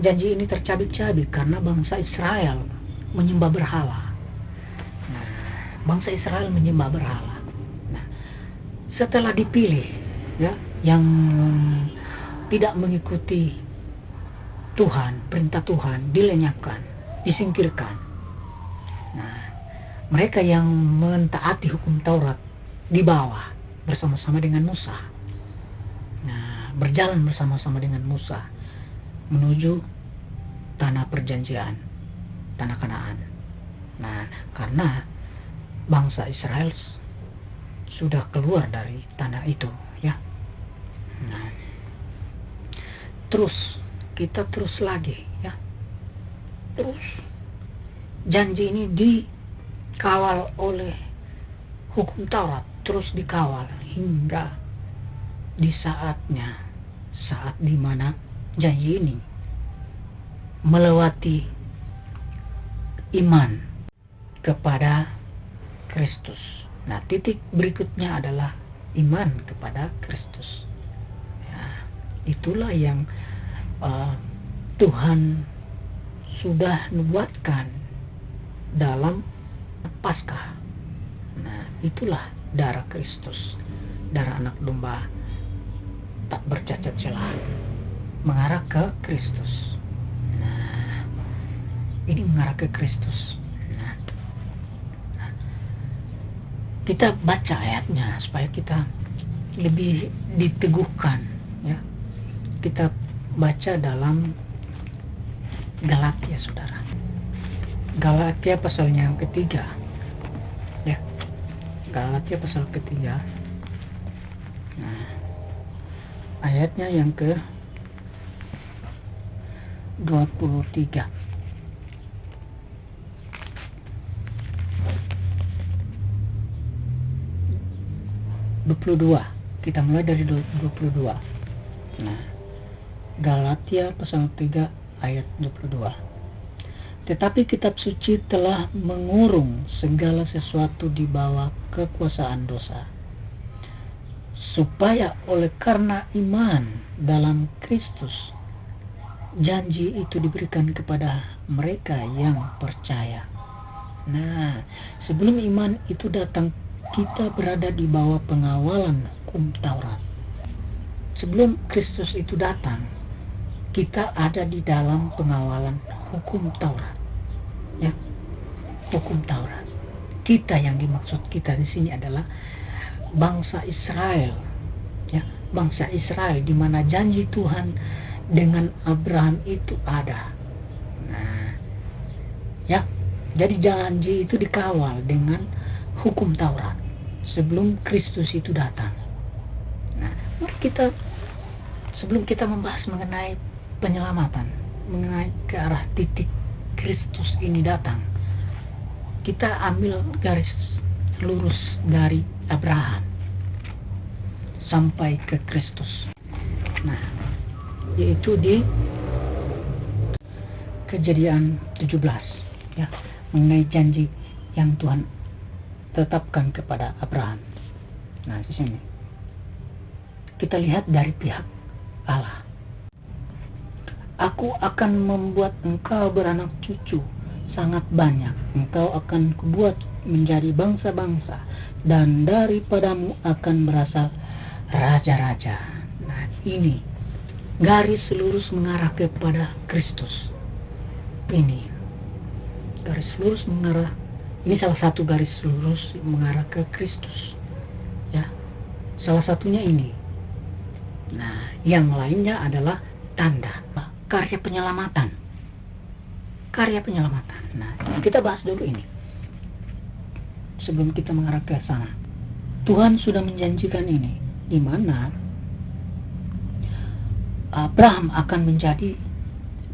janji ini tercabik-cabik karena bangsa Israel menyembah berhala. Nah, bangsa Israel menyembah berhala. Nah, setelah dipilih, ya, yang tidak mengikuti Tuhan, perintah Tuhan, dilenyapkan, disingkirkan. Nah, mereka yang mentaati hukum Taurat di bawah bersama-sama dengan Musa. Nah, berjalan bersama-sama dengan Musa menuju tanah perjanjian, tanah Kanaan. Nah, karena bangsa Israel sudah keluar dari tanah itu, ya. Nah, terus kita terus lagi, ya. Terus janji ini dikawal oleh hukum Taurat, terus dikawal hingga di saatnya, saat dimana janji ini melewati iman kepada Kristus. Nah, titik berikutnya adalah iman kepada Kristus. Ya, itulah yang Tuhan sudah nubuatkan dalam Paskah. Nah, itulah darah Kristus, darah anak domba tak bercacat celah, mengarah ke Kristus. Nah, ini mengarah ke Kristus. Nah, kita baca ayatnya supaya kita lebih diteguhkan, ya. Kita baca dalam Galatia, saudara. Galatia pasalnya yang ketiga, ya. Galatia pasal ketiga. Nah, ayatnya yang ke 23. Kita mulai dari 22. Nah, Galatia pasal 3 ayat 22. Tetapi kitab suci telah mengurung segala sesuatu di bawah kekuasaan dosa, supaya oleh karena iman dalam Kristus, janji itu diberikan kepada mereka yang percaya. Nah, sebelum iman itu datang, kita berada di bawah pengawalan hukum Taurat. Sebelum Kristus itu datang, kita ada di dalam pengawalan hukum Taurat. Ya, hukum Taurat. Kita yang dimaksud kita di sini adalah bangsa Israel. Ya, bangsa Israel di mana janji Tuhan dengan Abraham itu ada. Nah, ya, jadi janji itu dikawal dengan hukum Taurat sebelum Kristus itu datang. Nah, mari kita sebelum kita membahas mengenai penyelamatan, mengenai ke arah titik Kristus ini datang, kita ambil garis lurus dari Abraham sampai ke Kristus. Nah, yaitu di Kejadian 17, ya, mengenai janji yang Tuhan tetapkan kepada Abraham. Nah, di sini kita lihat dari pihak Allah. Aku akan membuat engkau beranak cucu sangat banyak. Engkau akan kubuat menjadi bangsa-bangsa, dan daripadamu akan berasal raja-raja. Nah, ini garis lurus mengarah kepada Kristus. Ini garis lurus mengarah, ini salah satu garis lurus mengarah ke Kristus. Ya, salah satunya ini. Nah, yang lainnya adalah tanda karya penyelamatan. Karya penyelamatan. Nah, kita bahas dulu ini sebelum kita mengarah ke sana. Tuhan sudah menjanjikan ini, di mana Abraham akan menjadi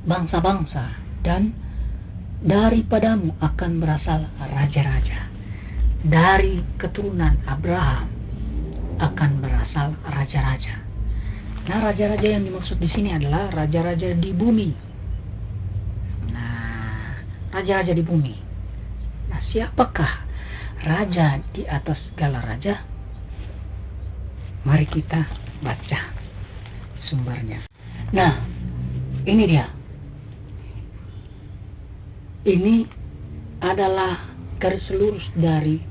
bangsa-bangsa, dan daripadamu akan berasal raja-raja. Dari keturunan Abraham akan berasal raja-raja. Nah, raja-raja yang dimaksud di sini adalah raja-raja di bumi. Nah, raja-raja di bumi. Nah, siapakah raja di atas segala raja? Mari kita baca sumbernya. Nah, ini dia. Ini adalah garis lurus dari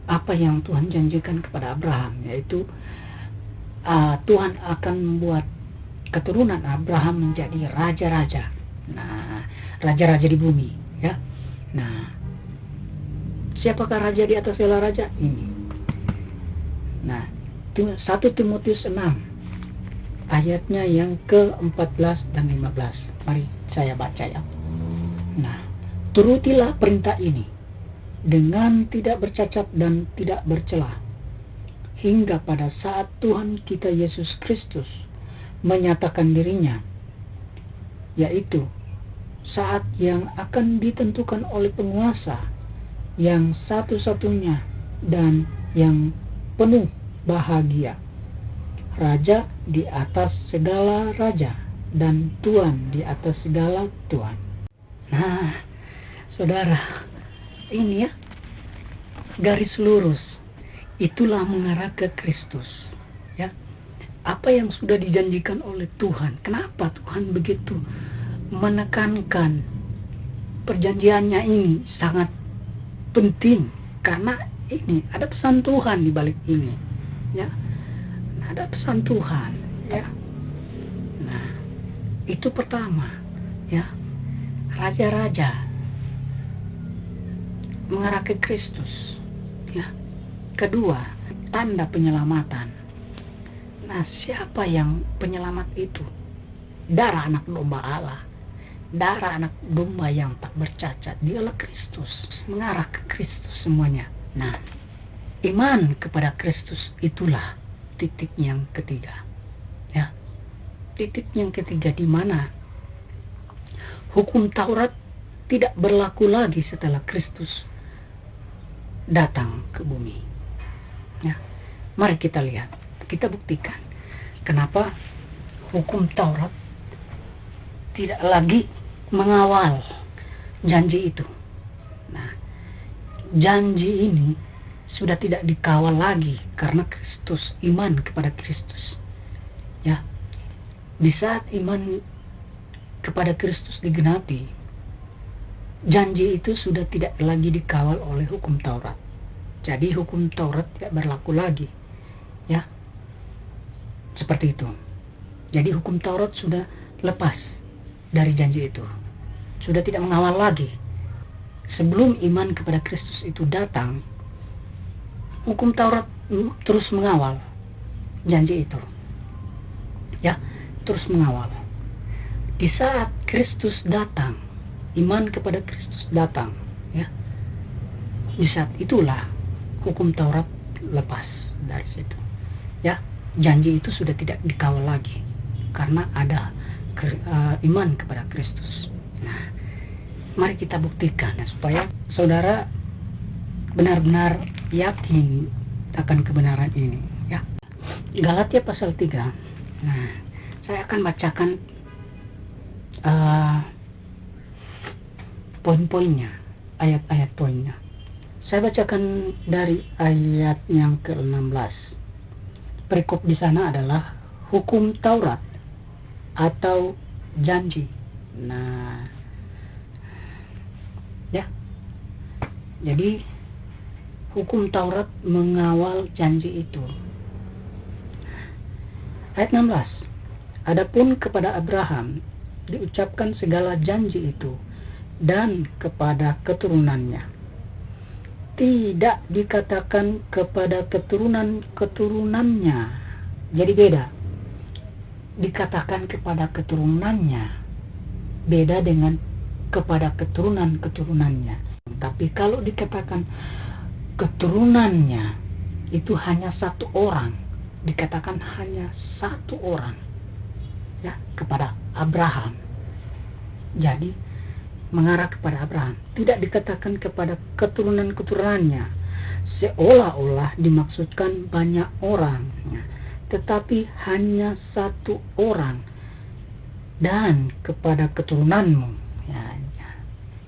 apa yang Tuhan janjikan kepada Abraham, yaitu Tuhan akan membuat keturunan Abraham menjadi raja-raja. Nah, raja-raja di bumi, ya. Nah, siapakah raja di atas segala raja? Ini. Nah, 1 Timotius 6 ayatnya yang ke-14 dan 15. Mari saya baca, ya. Nah, turutilah perintah ini dengan tidak bercacat dan tidak bercela, hingga pada saat Tuhan kita Yesus Kristus menyatakan dirinya, yaitu saat yang akan ditentukan oleh penguasa yang satu-satunya dan yang penuh bahagia, Raja di atas segala raja dan Tuhan di atas segala Tuhan. Nah, saudara, ini ya, garis lurus itulah mengarah ke Kristus, ya. Apa yang sudah dijanjikan oleh Tuhan. Kenapa Tuhan begitu menekankan perjanjiannya ini sangat penting? Karena ini ada pesan Tuhan di balik ini, ya. Ada pesan Tuhan, ya. Nah, itu pertama, ya. Raja-raja mengarah ke Kristus, ya. Kedua, tanda penyelamatan. Nah, siapa yang penyelamat itu? Darah anak domba Allah, darah anak domba yang tak bercacat, dialah Kristus. Mengarah ke Kristus semuanya. Nah, iman kepada Kristus itulah titik yang ketiga, ya. Titik yang ketiga di mana hukum Taurat tidak berlaku lagi setelah Kristus datang ke bumi, ya. Mari kita lihat, kita buktikan kenapa hukum Taurat tidak lagi mengawal janji itu. Nah, janji ini sudah tidak dikawal lagi karena Kristus, iman kepada Kristus. Ya, di saat iman kepada Kristus digenapi, janji itu sudah tidak lagi dikawal oleh hukum Taurat. Jadi hukum Taurat tidak berlaku lagi. Ya, seperti itu. Jadi hukum Taurat sudah lepas dari janji itu, sudah tidak mengawal lagi. Sebelum iman kepada Kristus itu datang, hukum Taurat terus mengawal janji itu. Ya, terus mengawal. Di saat Kristus datang, iman kepada Kristus datang, ya, di saat itulah hukum Taurat lepas dari situ. Ya, janji itu sudah tidak dikawal lagi karena ada iman kepada Kristus. Nah, mari kita buktikan supaya saudara benar-benar yakin akan kebenaran ini. Ya, Galatia pasal 3. Nah, saya akan bacakan poin-poinnya, ayat-ayat poinnya. Saya bacakan dari ayat yang ke-16. Perikop di sana adalah hukum Taurat atau janji. Nah, ya. Jadi hukum Taurat mengawal janji itu. Ayat 16. Adapun kepada Abraham diucapkan segala janji itu dan kepada keturunannya. Tidak dikatakan kepada keturunan-keturunannya. Jadi beda. Dikatakan kepada keturunannya beda dengan kepada keturunan-keturunannya. Tapi kalau dikatakan keturunannya, itu hanya satu orang, dikatakan hanya satu orang, ya, kepada Abraham. Jadi mengarah kepada Abraham, tidak dikatakan kepada keturunan-keturunannya, seolah-olah dimaksudkan banyak orang, ya, tetapi hanya satu orang, dan kepada keturunanmu. Ya.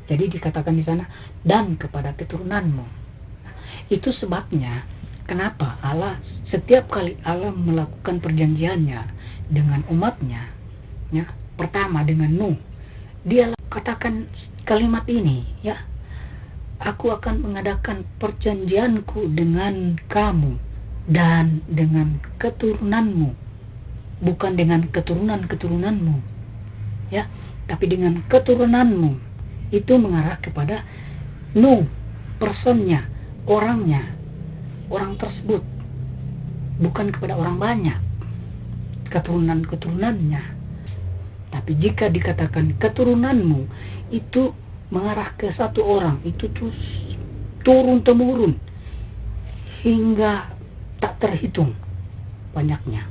Jadi dikatakan di sana dan kepada keturunanmu. Itu sebabnya kenapa Allah setiap kali Allah melakukan perjanjiannya dengan umatnya, ya, pertama dengan Nuh, dia katakan kalimat ini, ya, aku akan mengadakan perjanjianku dengan kamu dan dengan keturunanmu, bukan dengan keturunan-keturunanmu, ya, tapi dengan keturunanmu. Itu mengarah kepada Nuh, personnya, orangnya, orang tersebut, bukan kepada orang banyak, keturunan-keturunannya. Tapi jika dikatakan keturunanmu, itu mengarah ke satu orang, itu terus turun-temurun hingga tak terhitung banyaknya.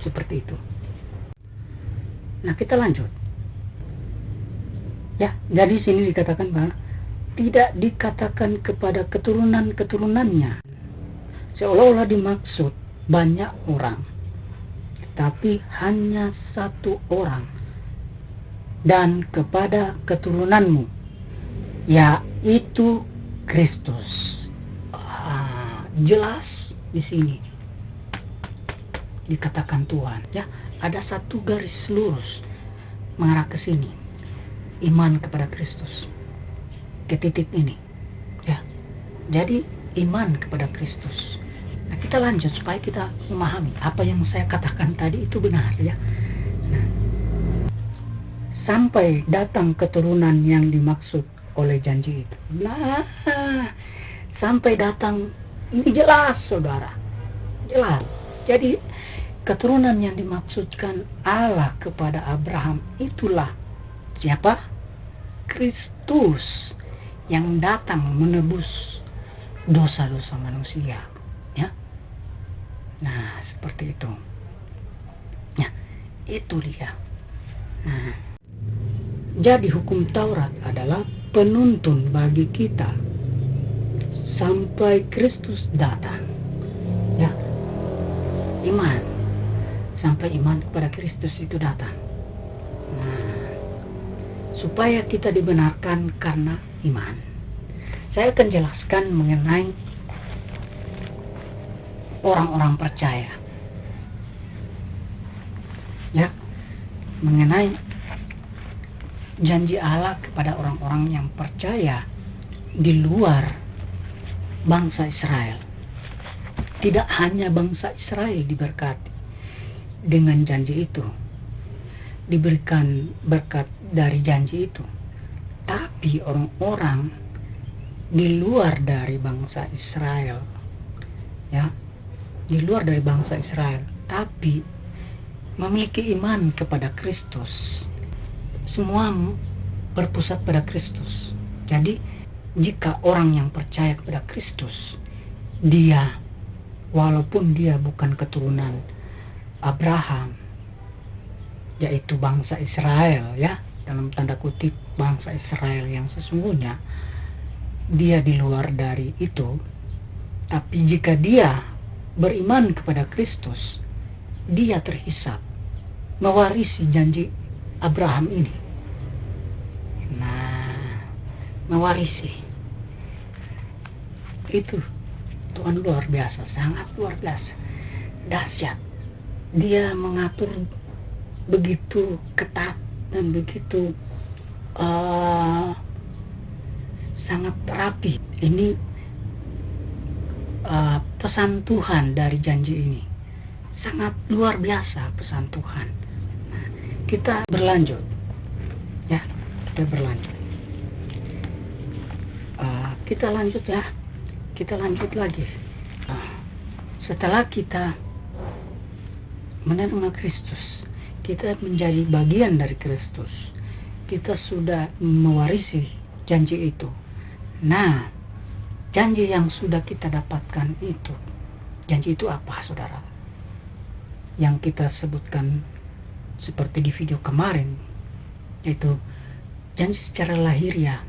Seperti itu. Nah, kita lanjut. Ya, jadi sini dikatakan bahwa tidak dikatakan kepada keturunan-keturunannya, seolah-olah dimaksud banyak orang, tapi hanya satu orang, dan kepada keturunanmu, yaitu Kristus. Jelas di sini dikatakan Tuhan, ya, ada satu garis lurus mengarah ke sini, iman kepada Kristus, ke titik ini, ya. Jadi iman kepada Kristus. Nah, kita lanjut supaya kita memahami apa yang saya katakan tadi itu benar, ya. Nah, sampai datang keturunan yang dimaksud oleh janji itu. Nah, sampai datang, ini jelas, saudara, jelas. Jadi keturunan yang dimaksudkan Allah kepada Abraham itulah siapa? Kristus yang datang menebus dosa-dosa manusia, ya. Nah, seperti itu. Nah, itu dia. Nah, jadi hukum Taurat adalah penuntun bagi kita sampai Kristus datang, ya, iman, sampai iman kepada Kristus itu datang. Nah, supaya kita dibenarkan karena iman. Saya akan jelaskan mengenai orang-orang percaya. Ya, mengenai janji Allah kepada orang-orang yang percaya di luar bangsa Israel. Tidak hanya bangsa Israel diberkati dengan janji itu, diberikan berkat dari janji itu, tapi orang-orang di luar dari bangsa Israel, ya, di luar dari bangsa Israel, tapi memiliki iman kepada Kristus, semua berpusat pada Kristus. Jadi jika orang yang percaya kepada Kristus, dia walaupun dia bukan keturunan Abraham, yaitu bangsa Israel, ya, dalam tanda kutip bangsa Israel yang sesungguhnya, dia di luar dari itu, tapi jika dia beriman kepada Kristus, dia terhisap mewarisi janji Abraham ini. Nah, mewarisi itu Tuhan luar biasa, sangat luar biasa, dahsyat. Dia mengatur begitu ketat dan begitu sangat rapi. Ini pesan Tuhan dari janji ini sangat luar biasa, pesan Tuhan. Nah, kita berlanjut, ya, kita berlanjut. Kita lanjut, ya, kita lanjut lagi. Setelah kita menerima Kristus, kita menjadi bagian dari Kristus, kita sudah mewarisi janji itu. Nah, janji yang sudah kita dapatkan itu, janji itu apa, saudara? Yang kita sebutkan seperti di video kemarin, yaitu janji secara lahiriah,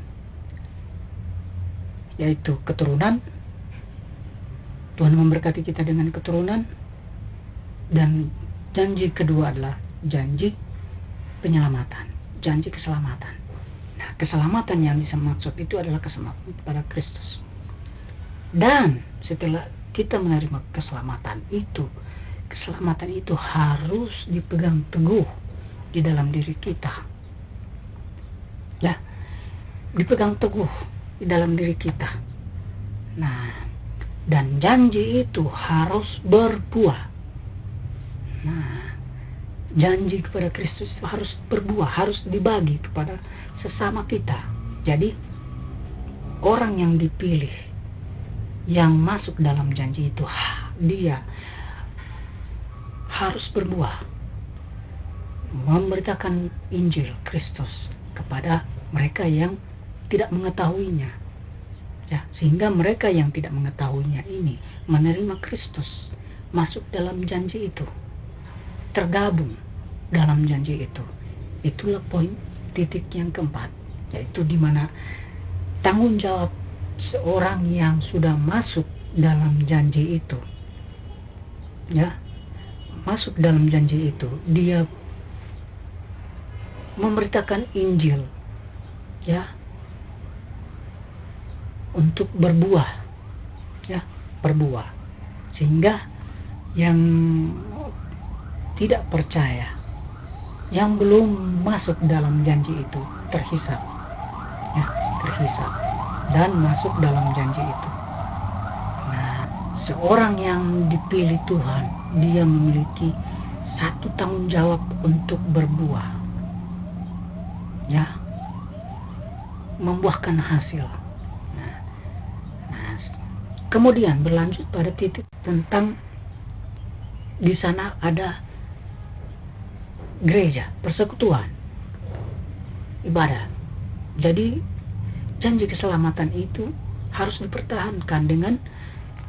yaitu keturunan. Tuhan memberkati kita dengan keturunan. Dan janji kedua adalah janji penyelamatan, janji keselamatan. Nah, keselamatan yang dimaksud itu adalah keselamatan pada Kristus. Dan setelah kita menerima keselamatan itu harus dipegang teguh di dalam diri kita, ya, dipegang teguh di dalam diri kita. Nah, dan janji itu harus berbuah. Nah, janji kepada Kristus itu harus berbuah, harus dibagi kepada sesama kita. Jadi orang yang dipilih, yang masuk dalam janji itu, dia harus berbuah, memberitakan Injil Kristus kepada mereka yang tidak mengetahuinya, ya, sehingga mereka yang tidak mengetahuinya ini menerima Kristus, masuk dalam janji itu, tergabung dalam janji itu. Itulah poin titik yang keempat, yaitu di mana tanggung jawab seorang yang sudah masuk dalam janji itu, ya, masuk dalam janji itu, dia memberitakan Injil, ya, untuk berbuah, ya, berbuah, sehingga yang tidak percaya, yang belum masuk dalam janji itu terhisap, ya, terhisap dan masuk dalam janji itu. Nah, seorang yang dipilih Tuhan, dia memiliki satu tanggung jawab untuk berbuah, ya, membuahkan hasil. Nah, kemudian berlanjut pada titik tentang di sana ada gereja, persekutuan, ibadah. Jadi janji keselamatan itu harus dipertahankan dengan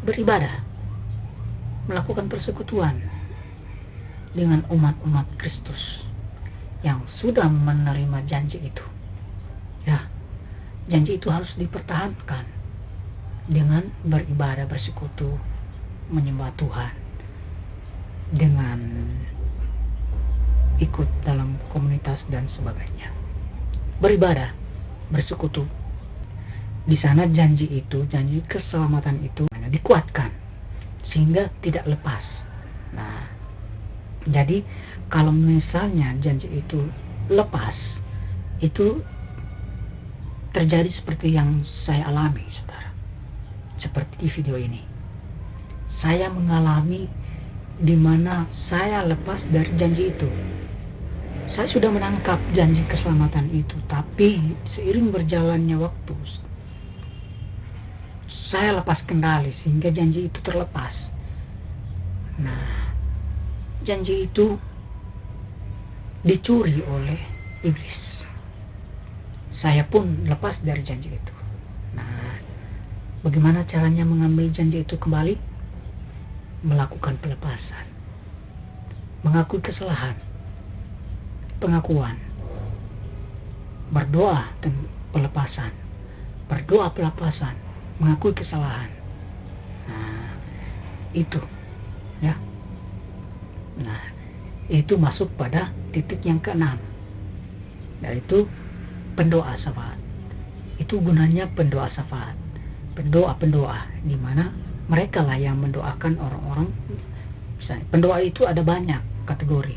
beribadah, melakukan persekutuan dengan umat-umat Kristus yang sudah menerima janji itu, ya. Janji itu harus dipertahankan dengan beribadah, bersekutu, menyembah Tuhan, dengan ikut dalam komunitas dan sebagainya, beribadah, bersekutu. Di sana janji itu, janji keselamatan itu dikuatkan, sehingga tidak lepas. Nah, jadi kalau misalnya janji itu lepas, itu terjadi seperti yang saya alami, saudara. Seperti di video ini. Saya mengalami di mana saya lepas dari janji itu. Saya sudah menangkap janji keselamatan itu, tapi seiring berjalannya waktu, saya lepas kendali sehingga janji itu terlepas. Nah, janji itu dicuri oleh iblis. Saya pun lepas dari janji itu. Nah, bagaimana caranya mengambil janji itu kembali? Melakukan pelepasan, mengakui kesalahan, pengakuan, berdoa dan pelepasan, berdoa pelepasan, mengakui kesalahan. Nah, itu ya. Nah, itu masuk pada titik yang keenam, yaitu pendoa syafaat. Itu gunanya pendoa syafaat, pendoa di mana mereka lah yang mendoakan orang-orang. Misalnya, pendoa itu ada banyak kategori.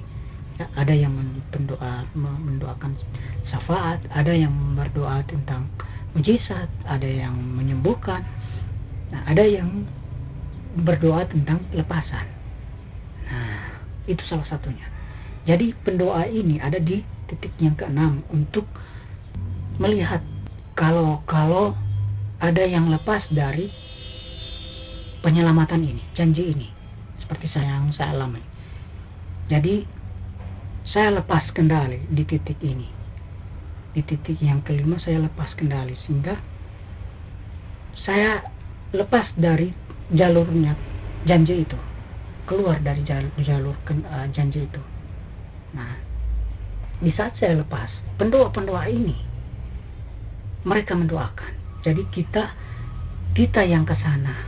Ya, ada yang mendoakan syafaat, ada yang berdoa tentang mujizat, ada yang menyembuhkan, nah, ada yang berdoa tentang pelepasan. Nah, itu salah satunya. Jadi pendoa ini ada di titik yang keenam untuk melihat kalau ada yang lepas dari penyelamatan ini, janji ini, seperti yang saya alami. Jadi saya lepas kendali di titik ini. Di titik yang kelima saya lepas kendali sehingga saya lepas dari jalurnya janji itu, keluar dari jalur janji itu. Nah, di saat saya lepas, pendoa ini mereka mendoakan. Jadi kita yang ke sana.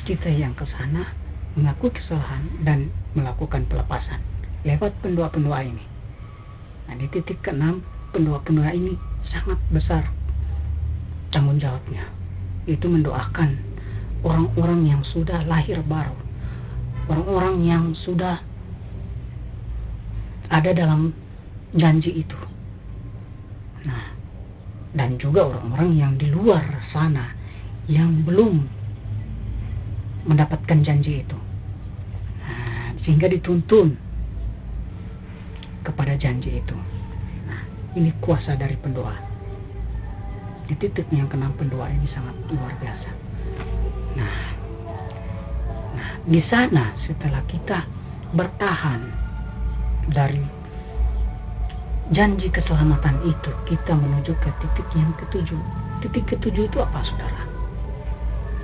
Kita yang ke sana mengakui kesalahan dan melakukan pelepasan lewat pendoa ini. Nah, di titik keenam, pendoa ini sangat besar tanggung jawabnya. Itu mendoakan orang-orang yang sudah lahir baru, orang-orang yang sudah ada dalam janji itu. Nah, dan juga orang-orang yang di luar sana yang belum mendapatkan janji itu. Nah, sehingga dituntun kepada janji itu. Nah, ini kuasa dari pendoa. Di titik yang keenam, pendoa ini sangat luar biasa. Nah, di sana setelah kita bertahan dari janji keselamatan itu, kita menuju ke titik yang ketujuh. Titik ketujuh itu apa, saudara?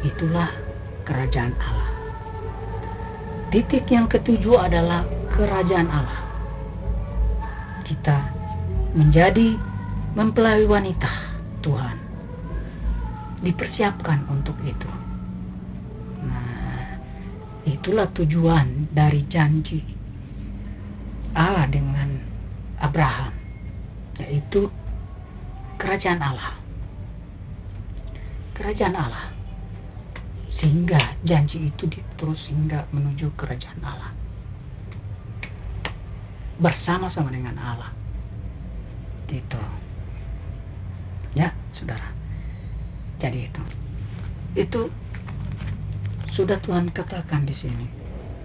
Itulah kerajaan Allah. Titik yang ketujuh adalah kerajaan Allah. Kita menjadi mempelai wanita Tuhan, dipersiapkan untuk itu. Nah, itulah tujuan dari janji Allah dengan Abraham, yaitu kerajaan Allah. Kerajaan Allah. Sehingga janji itu terus hingga menuju kerajaan Allah. Bersama-sama dengan Allah. Gitu. Ya, saudara. Jadi itu sudah Tuhan katakan di sini.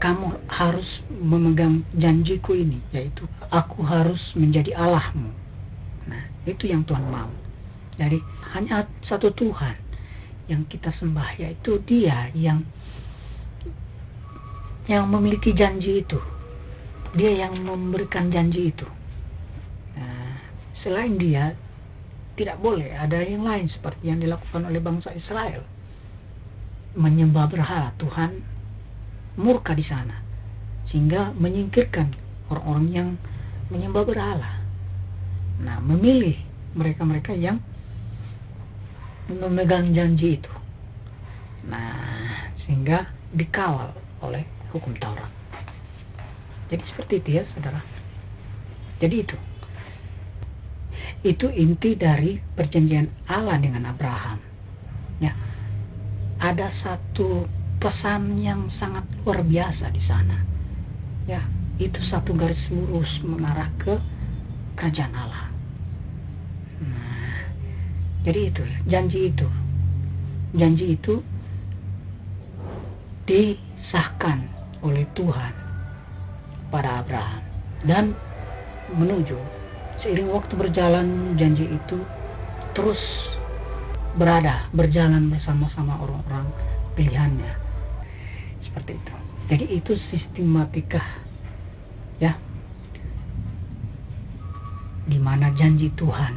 Kamu harus memegang janjiku ini, yaitu aku harus menjadi Allahmu. Nah, itu yang Tuhan mau. Jadi hanya satu Tuhan yang kita sembah, yaitu Dia yang memiliki janji itu. Dia yang memberikan janji itu. Nah, selain Dia tidak boleh ada yang lain seperti yang dilakukan oleh bangsa Israel, menyembah berhala. Tuhan murka di sana sehingga menyingkirkan orang-orang yang menyembah berhala. Nah, memilih mereka-mereka yang memegang janji itu. Nah, sehingga dikawal oleh hukum Taurat. Jadi seperti itu ya, saudara. Jadi itu inti dari perjanjian Allah dengan Abraham. Ya, ada satu pesan yang sangat luar biasa di sana. Ya, itu satu garis lurus mengarah ke kerajaan Allah. Nah, jadi itu janji itu disahkan oleh Tuhan pada Abraham, dan menuju seiring waktu berjalan, janji itu terus berjalan bersama-sama orang-orang pilihannya, seperti itu. Jadi itu sistematika, ya, di mana janji Tuhan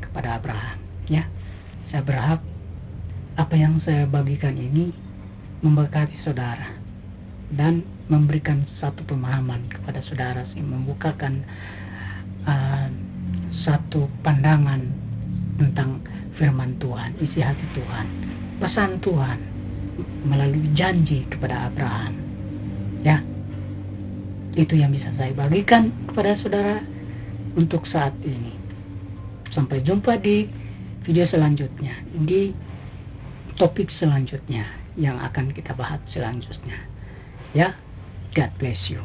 kepada Abraham. Ya, saya berharap apa yang saya bagikan ini memberkati saudara dan memberikan satu pemahaman kepada saudara, sehingga membukakan satu pandangan tentang firman Tuhan, isi hati Tuhan, pesan Tuhan melalui janji kepada Abraham. Ya, itu yang bisa saya bagikan kepada saudara untuk saat ini. Sampai jumpa di video selanjutnya, di topik selanjutnya yang akan kita bahas selanjutnya. Ya, God bless you.